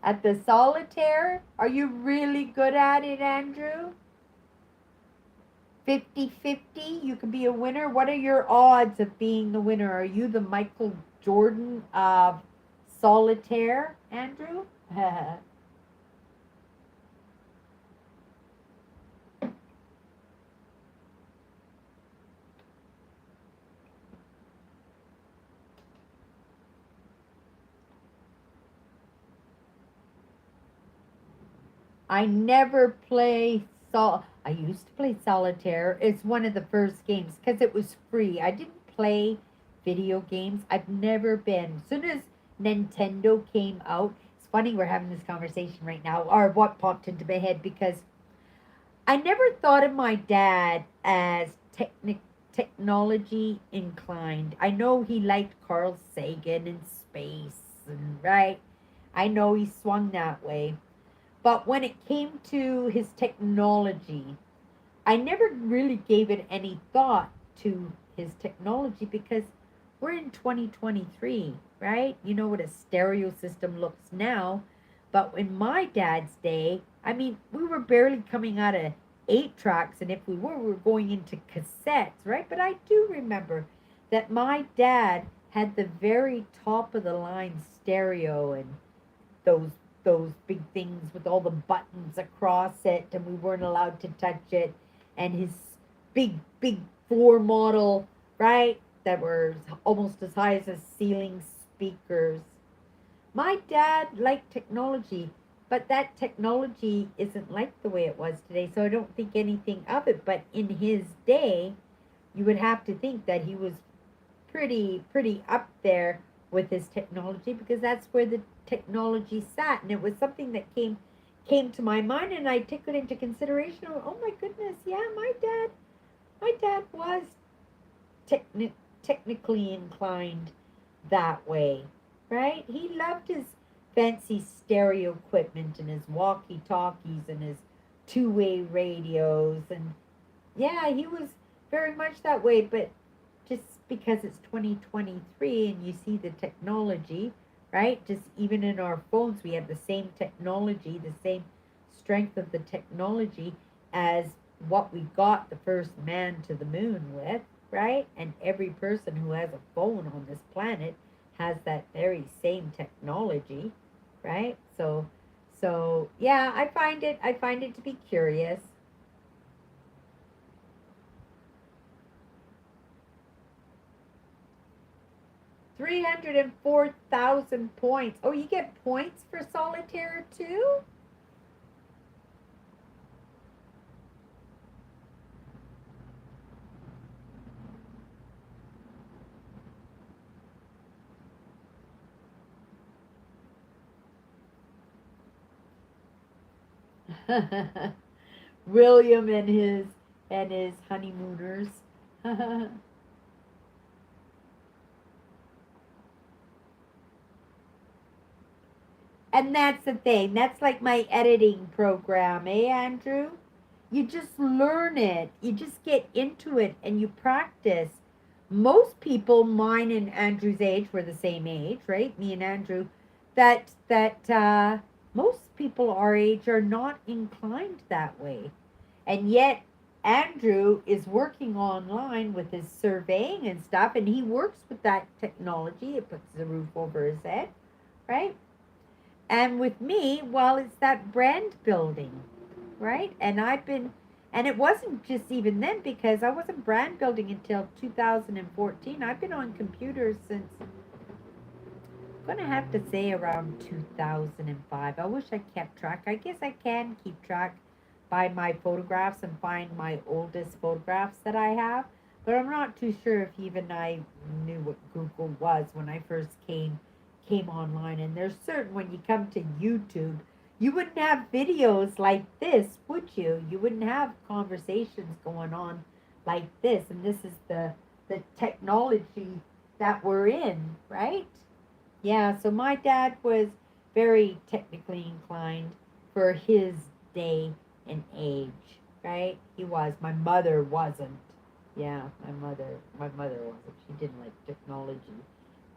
At the solitaire, are you really good at it, Andrew? 50-50, you could be a winner. What are your odds of being the winner? Are you the Michael Jordan of solitaire, Andrew? I never play I used to play solitaire. It's one of the first games because it was free. I didn't play video games. I've never been. As soon as Nintendo came out, it's funny we're having this conversation right now, or what popped into my head because I never thought of my dad as technology inclined. I know he liked Carl Sagan and space and right. I know he swung that way. But when it came to his technology, I never really gave it any thought to his technology because we're in 2023, right? You know what a stereo system looks now. But in my dad's day, I mean, we were barely coming out of 8 tracks, and if we were going into cassettes, right? But I do remember that my dad had the very top of the line stereo and those those big things with all the buttons across it and we weren't allowed to touch it and his big floor model, right, that were almost as high as a ceiling speakers. My dad liked technology, but that technology isn't like the way it was today, so I don't think anything of it. But in his day, you would have to think that he was pretty up there with his technology because that's where the technology sat, and it was something that came to my mind, and I took it into consideration. Oh my goodness, yeah, my dad was technically inclined that way, right? He loved his fancy stereo equipment and his walkie talkies and his two-way radios, and yeah, he was very much that way. But just because it's 2023 and you see the technology, right? Just even in our phones, we have the same technology, the same strength of the technology as what we got the first man to the moon with, right? And every person who has a phone on this planet has that very same technology, right? So yeah, I find it to be curious. 304,000 points. Oh, you get points for solitaire too? William and his honeymooners. And that's the thing. That's like my editing program, eh, Andrew? You just learn it. You just get into it and you practice. Most people, mine and Andrew's age, we're the same age, right? Me and Andrew. That most people our age are not inclined that way, and yet Andrew is working online with his surveying and stuff, and he works with that technology. It puts the roof over his head, right? And with me, well, it's that brand building, right? And it wasn't just even then because I wasn't brand building until 2014. I've been on computers since, I'm going to have to say around 2005. I wish I kept track. I guess I can keep track by my photographs and find my oldest photographs that I have. But I'm not too sure if even I knew what Google was when I first came online. And there's certain when you come to YouTube, you wouldn't have videos like this, would you? You wouldn't have conversations going on like this. And this is the technology that we're in, right? Yeah, so my dad was very technically inclined for his day and age, right? He was. My mother wasn't. Yeah, my mother wasn't. She didn't like technology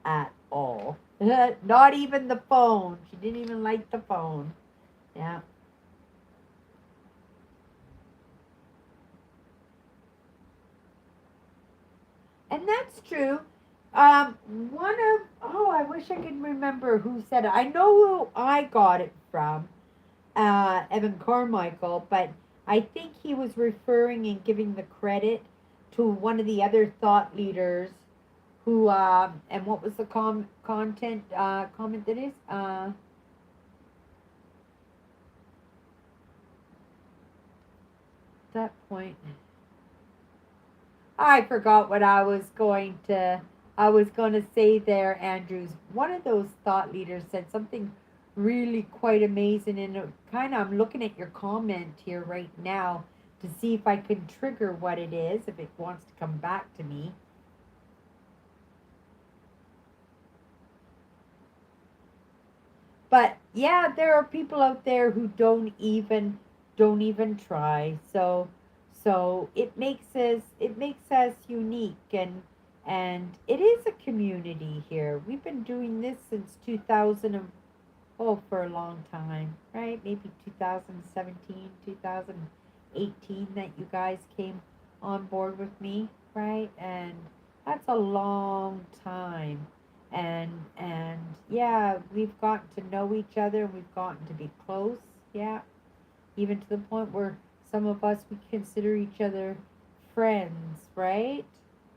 at all. Not even the phone. She didn't even like the phone. Yeah. And that's true. One of, oh, I wish I could remember who said it. I know who I got it from, Evan Carmichael, but I think he was referring and giving the credit to one of the other thought leaders who, and what was the content, comment that is? That point. I forgot what I was going to say there, Andrews. One of those thought leaders said something really quite amazing, and it kind of, I'm looking at your comment here right now to see if I can trigger what it is, if it wants to come back to me. But yeah, there are people out there who don't even try. So it makes us unique, and it is a community here. We've been doing this since 2000 and, oh, for a long time, right? Maybe 2017, 2018 that you guys came on board with me, right? And that's a long time. And yeah, we've gotten to know each other, and we've gotten to be close. Yeah, even to the point where some of us we consider each other friends, right?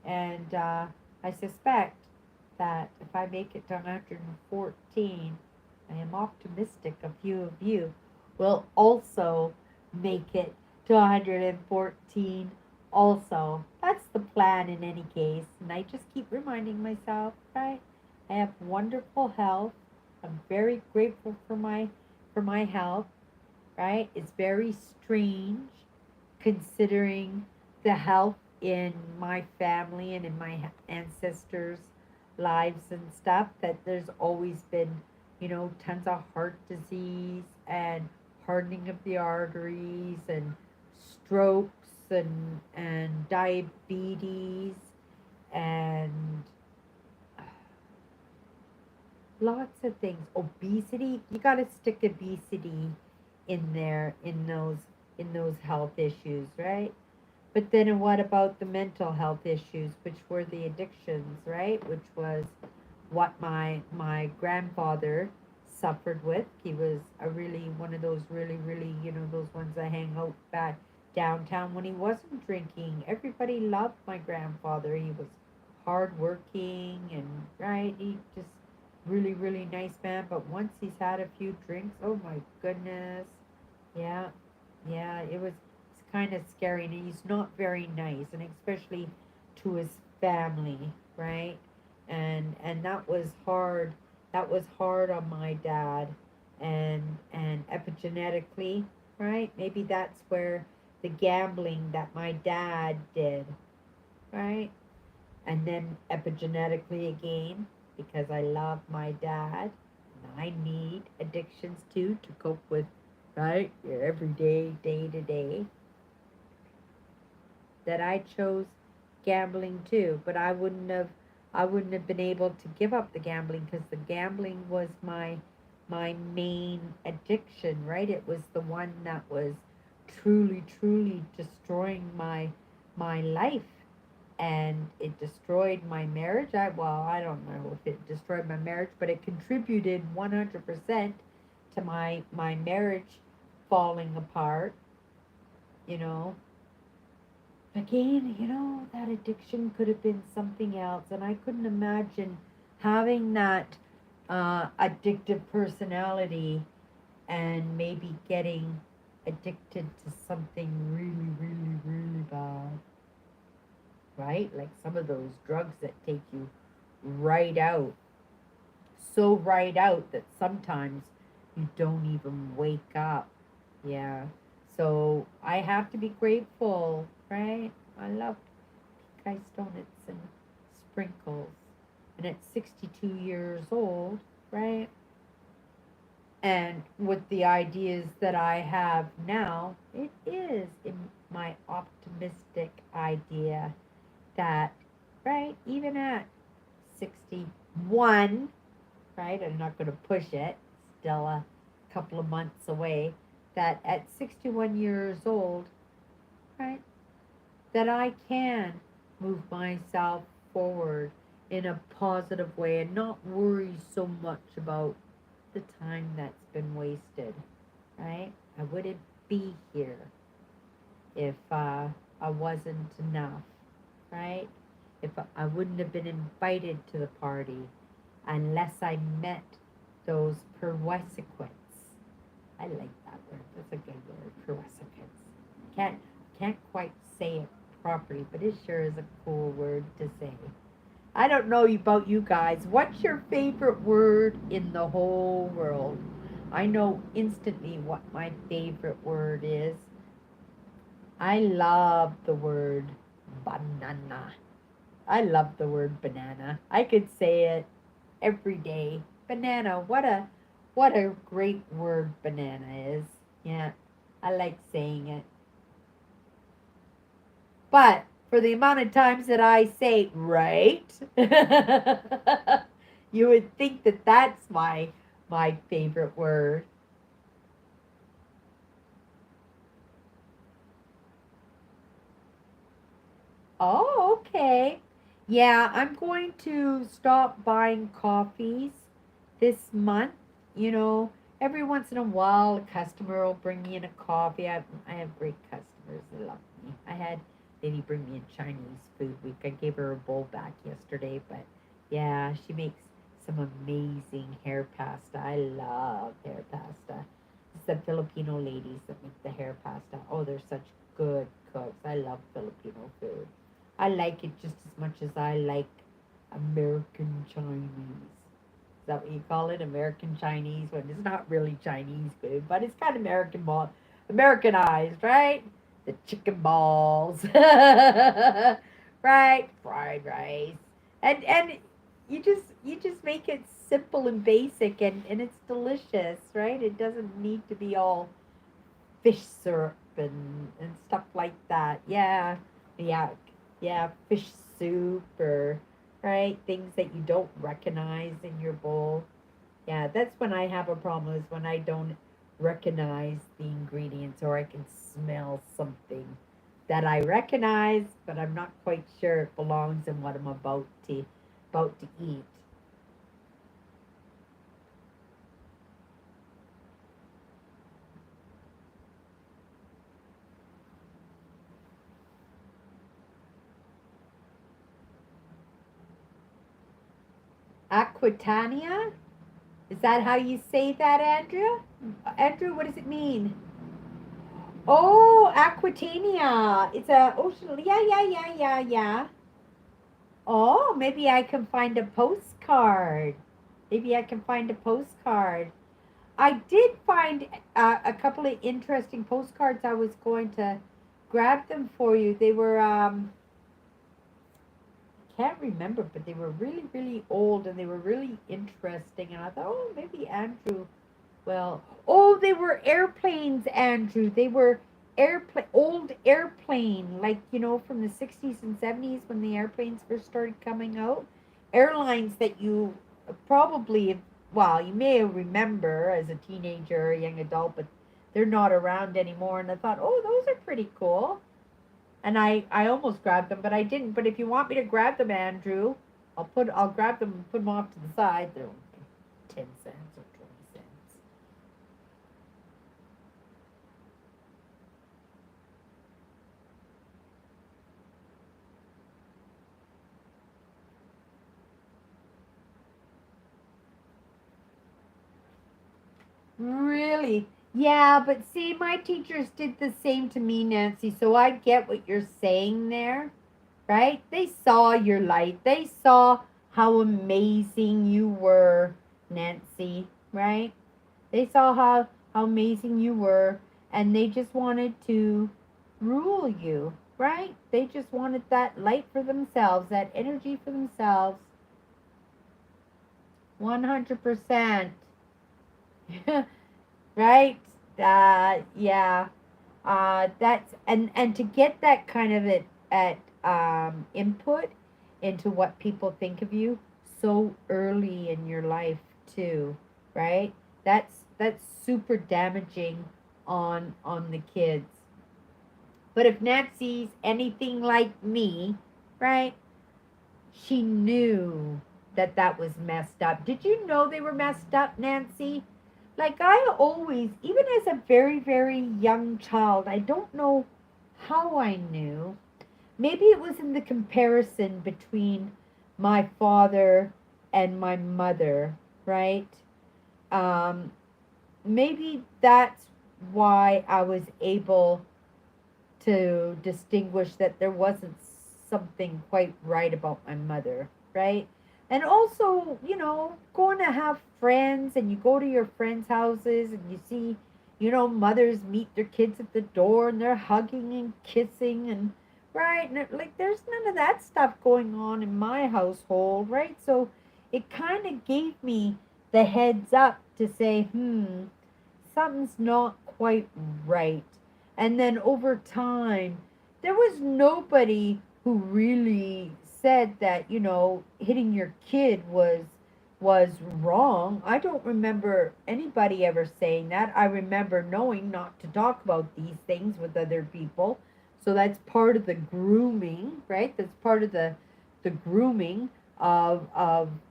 And I suspect that if I make it to 114, I am optimistic a few of you will also make it to 114 also. That's the plan in any case. And I just keep reminding myself, right? I have wonderful health. I'm very grateful for my health, right? It's very strange considering the health in my family and in my ancestors' lives and stuff, that there's always been, tons of heart disease and hardening of the arteries and strokes and diabetes and lots of things. Obesity, you got to stick obesity in there, in those health issues, right? But then what about the mental health issues, which were the addictions, right? Which was what my grandfather suffered with. He was a really one of those really, really, those ones that hang out back downtown when he wasn't drinking. Everybody loved my grandfather. He was hardworking and right. He just really, really nice man. But once he's had a few drinks, oh my goodness, yeah, yeah, it was. It's kind of scary, and he's not very nice, and especially to his family, right? And that was hard. That was hard on my dad, and epigenetically, right? Maybe that's where the gambling that my dad did, right? And then epigenetically again, because I love my dad, and I need addictions too to cope with, right? Your everyday, day to day, that I chose gambling too, but I wouldn't have been able to give up the gambling because the gambling was my main addiction, right? It was the one that was truly, truly destroying my life, and it destroyed my marriage. I don't know if it destroyed my marriage, but it contributed 100% to my marriage falling apart, you know. Again, that addiction could have been something else, and I couldn't imagine having that addictive personality and maybe getting addicted to something really, really, really bad, right? Like some of those drugs that take you right out, so right out that sometimes you don't even wake up. Yeah. So I have to be grateful, right? I love ice donuts and sprinkles. And at 62 years old, right? And with the ideas that I have now, it is in my optimistic idea that, right, even at 61, right, I'm not going to push it, still a couple of months away, that at 61 years old, right, that I can move myself forward in a positive way and not worry so much about the time that's been wasted, right? I wouldn't be here if I wasn't enough, right? If I wouldn't have been invited to the party unless I met those prerequisites. I like that word. That's a good word, prerequisites. Can't quite say it properly, but it sure is a cool word to say. I don't know about you guys. What's your favorite word in the whole world? I know instantly what my favorite word is. I love the word banana. I love the word banana. I could say it every day. Banana. What a great word banana is. Yeah. I like saying it. But for the amount of times that I say right, you would think that that's my favorite word. Oh, okay. Yeah, I'm going to stop buying coffees this month. You know, every once in a while, a customer will bring me in a coffee. I have great customers. They love me. I had lady bring me a Chinese food week. I gave her a bowl back yesterday, but yeah, she makes some amazing hair pasta. I love hair pasta. It's the Filipino ladies that make the hair pasta. Oh, they're such good cooks. I love Filipino food. I like it just as much as I like American Chinese. Is that what you call it? American Chinese when it's not really Chinese food, but it's kind of Americanized, right? The chicken balls, right? Fried rice, and you just make it simple and basic, and it's delicious, right? It doesn't need to be all fish syrup and stuff like that. Yeah, yeah, yeah, fish soup or right things that you don't recognize in your bowl. Yeah, that's when I have a problem is when I don't recognize the ingredients or I can smell something that I recognize, but I'm not quite sure it belongs in what I'm about to eat. Aquitania? Is that how you say that, Andrew? Andrew, what does it mean? Oh, Aquitania. It's a ocean. Yeah, yeah, yeah, yeah, yeah. Oh, maybe I can find a postcard. Maybe I can find a postcard. I did find a couple of interesting postcards. I was going to grab them for you. They were can't remember, but they were really, really old and they were really interesting. And I thought, oh, maybe Andrew. Well, oh, they were airplanes, Andrew. They were old airplane, like from the '60s and '70s when the airplanes first started coming out. Airlines that you probably, well, you may remember as a teenager or a young adult, but they're not around anymore. And I thought, oh, those are pretty cool. And I almost grabbed them, but I didn't. But if you want me to grab them, Andrew, I'll grab them and put them off to the side. They're 10 cents or 20 cents. Really? Yeah, but see, my teachers did the same to me, Nancy. So I get what you're saying there, right? They saw your light. They saw how amazing you were, Nancy, right? They saw how amazing you were, and they just wanted to rule you, right? They just wanted that light for themselves, that energy for themselves. 100%. Right? Yeah. That's and to get that kind of at input into what people think of you so early in your life too, right? That's super damaging on the kids. But if Nancy's anything like me, right? She knew that that was messed up. Did you know they were messed up, Nancy? Like I always, even as a very, very young child, I don't know how I knew. Maybe it was in the comparison between my father and my mother, right? Um, Maybe that's why I was able to distinguish that there wasn't something quite right about my mother, right? And also, going to have friends and you go to your friends' houses and you see, mothers meet their kids at the door and they're hugging and kissing and right, and like there's none of that stuff going on in my household, right? So it kind of gave me the heads up to say, something's not quite right. And then over time, there was nobody who really said that, hitting your kid was wrong. I don't remember anybody ever saying that. I remember knowing not to talk about these things with other people. So that's part of the grooming, right? That's part of the grooming of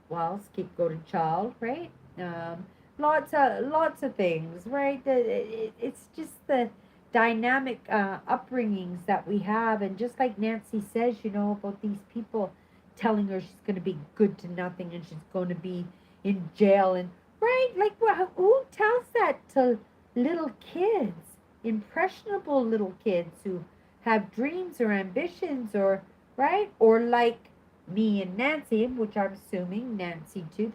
well, scapegoated child, right? Um, lots of things, right? It's just the dynamic upbringings that we have, and just like Nancy says, about these people telling her she's going to be good to nothing and she's going to be in jail, and right, like who tells that to little kids, impressionable little kids who have dreams or ambitions, or right, or like me and Nancy, which I'm assuming Nancy too,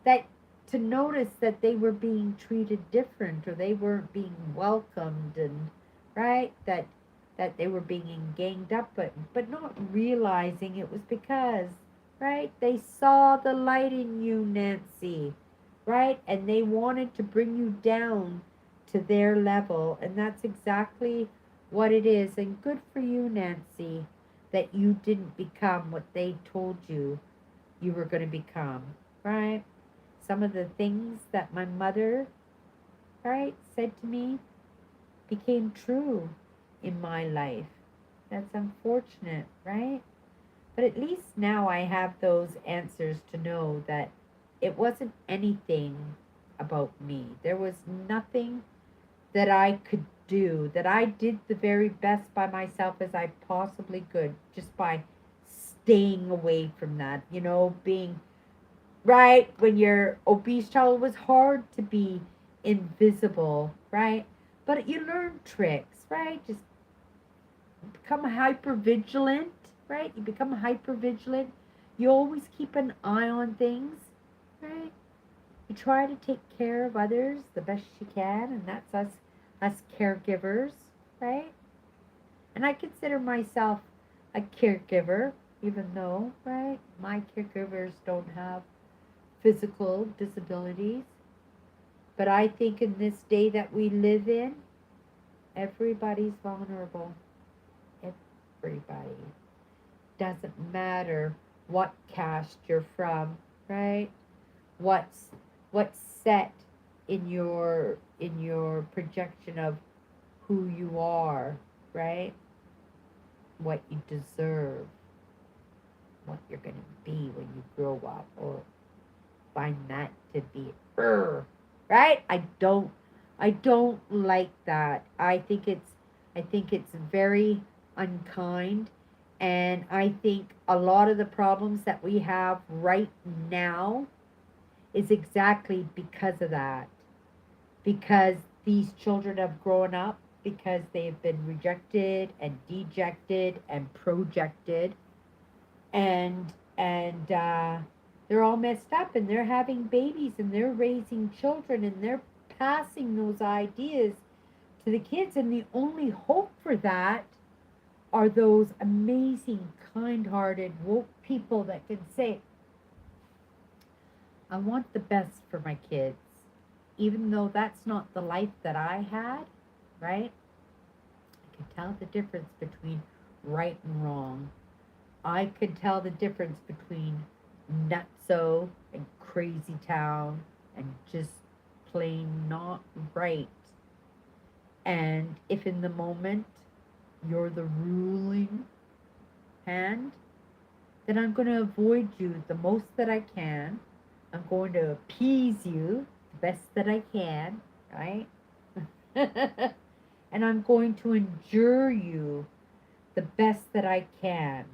that to notice that they were being treated different or they weren't being welcomed, and right, that they were being ganged up, but not realizing it was because right, they saw the light in you, Nancy, right, and they wanted to bring you down to their level, and that's exactly what it is. And good for you, Nancy, that you didn't become what they told you were going to become, right? Some of the things that my mother, right, said to me became true in my life. That's unfortunate, right? But at least now I have those answers to know that it wasn't anything about me. There was nothing that I could do, that I did the very best by myself as I possibly could, just by staying away from that, being right? When you're obese child, it was hard to be invisible, right? But you learn tricks, right? Just become hyper vigilant, right? You become hyper vigilant. You always keep an eye on things, right? You try to take care of others the best you can, and that's us caregivers, right? And I consider myself a caregiver, even though, right, my caregivers don't have physical disabilities. But I think in this day that we live in, everybody's vulnerable. Everybody. Doesn't matter what caste you're from, right? What's what's set in your projection of who you are, right? What you deserve, what you're going to be when you grow up, or find that to be right. I don't like that. I think it's very unkind, and I think a lot of the problems that we have right now is exactly because of that, because these children have grown up because they've been rejected and dejected and projected, and they're all messed up, and they're having babies, and they're raising children, and they're passing those ideas to the kids, and the only hope for that are those amazing kind-hearted woke people that can say, I want the best for my kids, even though that's not the life that I had, right? I can tell the difference between right and wrong. I can tell the difference between nutso and crazy town and just plain not right. And if in the moment you're the ruling hand, then I'm going to avoid you the most that I can. I'm going to appease you the best that I can, right? And I'm going to endure you the best that I can.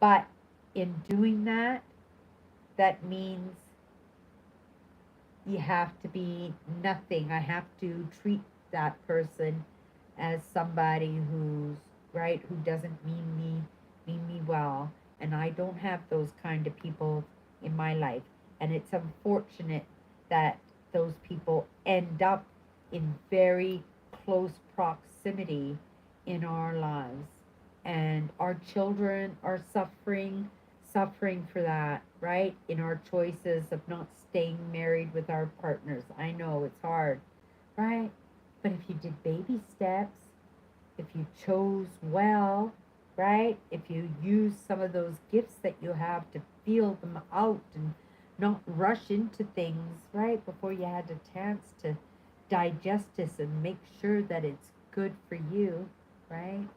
But in doing that, that means you have to be nothing. I have to treat that person as somebody who's right, who doesn't mean me well. And I don't have those kind of people in my life. And it's unfortunate that those people end up in very close proximity in our lives. And our children are suffering for that, right? In our choices of not staying married with our partners. I know it's hard, right? But if you did baby steps, if you chose well, right? If you use some of those gifts that you have to feel them out and not rush into things, right? Before you had a chance to digest this and make sure that it's good for you, right?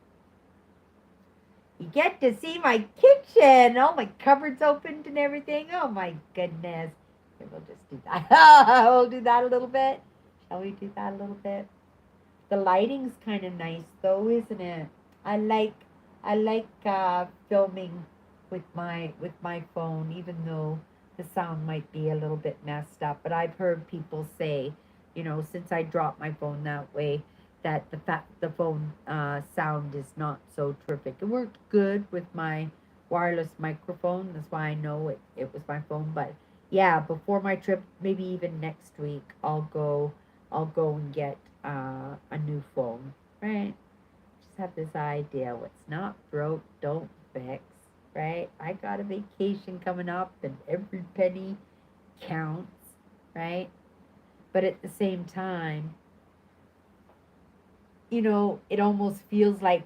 You get to see my kitchen. Oh, my cupboards opened and everything. Oh, my goodness. Okay, we'll just do that. We'll do that a little bit. Shall we do that a little bit? The lighting's kind of nice, though, isn't it? I like I like filming with my phone, even though the sound might be a little bit messed up. But I've heard people say, since I dropped my phone that way, that the phone sound is not so terrific. It worked good with my wireless microphone. That's why I know it was my phone. But yeah, before my trip, maybe even next week, I'll go and get a new phone. Right? Just have this idea. What's not broke, don't fix. Right? I got a vacation coming up, and every penny counts. Right? But at the same time, it almost feels like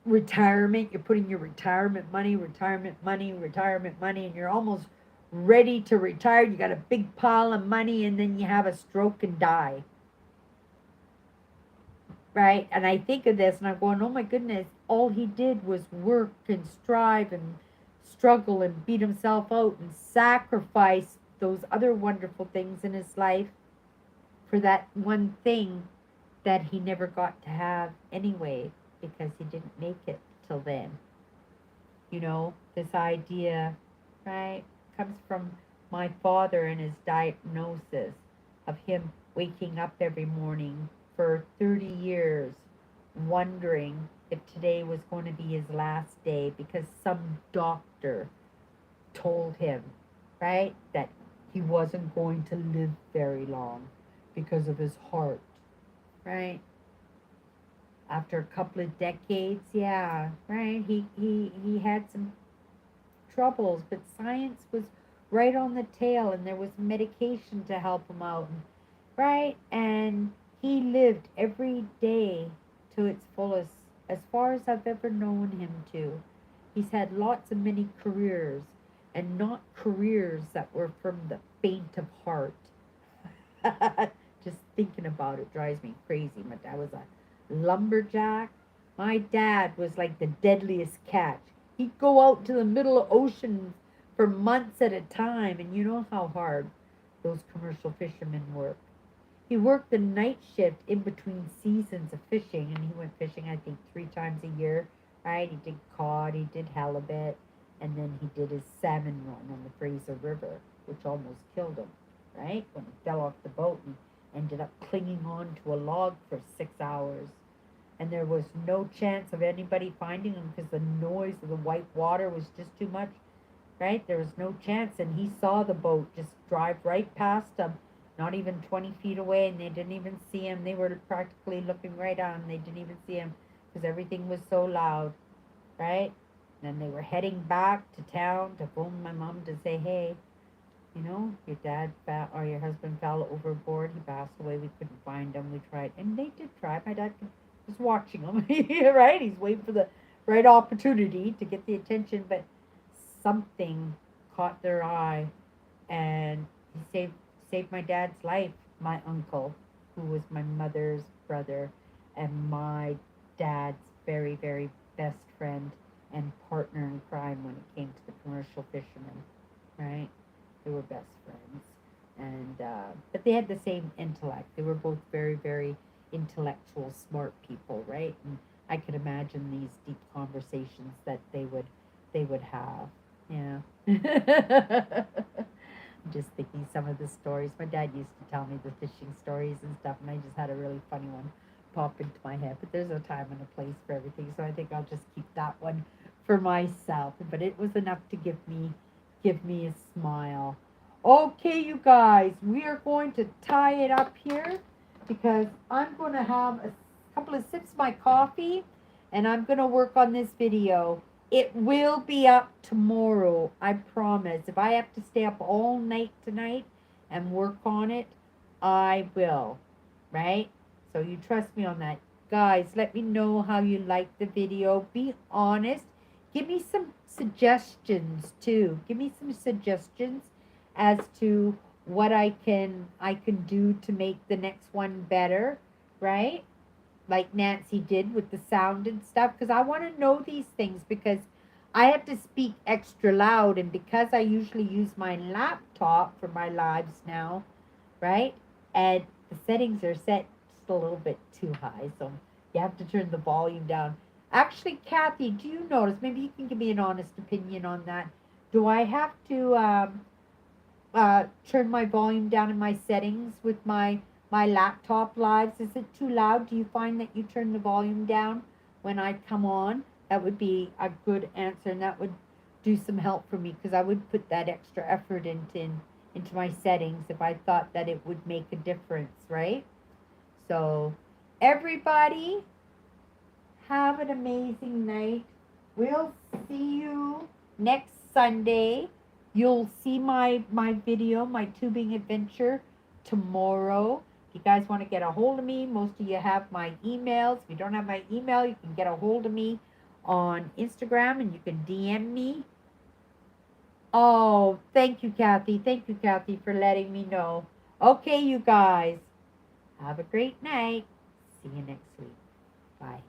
retirement. You're putting your retirement money, and you're almost ready to retire. You got a big pile of money, and then you have a stroke and die. Right? And I think of this and I'm going, oh my goodness, all he did was work and strive and struggle and beat himself out and sacrifice those other wonderful things in his life for that one thing that he never got to have anyway because he didn't make it till then. This idea, right? Comes from my father and his diagnosis of him waking up every morning for 30 years wondering if today was going to be his last day because some doctor told him, right, that he wasn't going to live very long because of his heart, right? After a couple of decades, yeah, right, he had some troubles, but science was right on the tail and there was medication to help him out, right? And he lived every day to its fullest as far as I've ever known him to. He's had lots of many careers and not careers that were from the faint of heart. Just thinking about it drives me crazy. My dad was a lumberjack. My dad was like the deadliest catch. He'd go out to the middle of ocean for months at a time, and you know how hard those commercial fishermen work. He worked the night shift in between seasons of fishing, and he went fishing, I think, 3 times a year, right? He did cod, he did halibut, and then he did his salmon run on the Fraser River, which almost killed him, right? When he fell off the boat and ended up clinging on to a log for 6 hours. And there was no chance of anybody finding him because the noise of the white water was just too much, right? There was no chance. And he saw the boat just drive right past him, not even 20 feet away, and they didn't even see him. They were practically looking right on him. They didn't even see him because everything was so loud, right? And they were heading back to town to phone my mom to say, hey, you know, your dad or your husband fell overboard. He passed away. We couldn't find him. We tried. And they did try. My dad was watching him, right? He's waiting for the right opportunity to get the attention, but something caught their eye and he saved my dad's life. My uncle, who was my mother's brother and my dad's very, very best friend and partner in crime when it came to the commercial fishermen, right? They were best friends, and but they had the same intellect. They were both very, very intellectual, smart people, right? And I could imagine these deep conversations that they would have. Yeah. I'm just thinking some of the stories. My dad used to tell me the fishing stories and stuff, and I just had a really funny one pop into my head. But there's a time and a place for everything, so I think I'll just keep that one for myself. But it was enough to give me a smile. Okay, you guys, we are going to tie it up here because I'm going to have a couple of sips of my coffee and I'm going to work on this video. It will be up tomorrow, I promise. If I have to stay up all night tonight and work on it, I will, right? So you trust me on that. Guys, let me know how you like the video. Be honest. Give me some suggestions too. Give me some suggestions as to what I can do to make the next one better, right? Like Nancy did with the sound and stuff, because I want to know these things because I have to speak extra loud, and because I usually use my laptop for my lives now, right? And the settings are set just a little bit too high, so you have to turn the volume down. Actually, Kathy, do you notice? Maybe you can give me an honest opinion on that. Do I have to turn my volume down in my settings with my laptop lives? Is it too loud? Do you find that you turn the volume down when I come on? That would be a good answer, and that would do some help for me because I would put that extra effort into my settings if I thought that it would make a difference, right? So, everybody, have an amazing night. We'll see you next Sunday. You'll see my video, my tubing adventure, tomorrow. If you guys want to get a hold of me, most of you have my emails. If you don't have my email, you can get a hold of me on Instagram and you can DM me. Oh, thank you, Kathy. Thank you, Kathy, for letting me know. Okay, you guys. Have a great night. See you next week. Bye.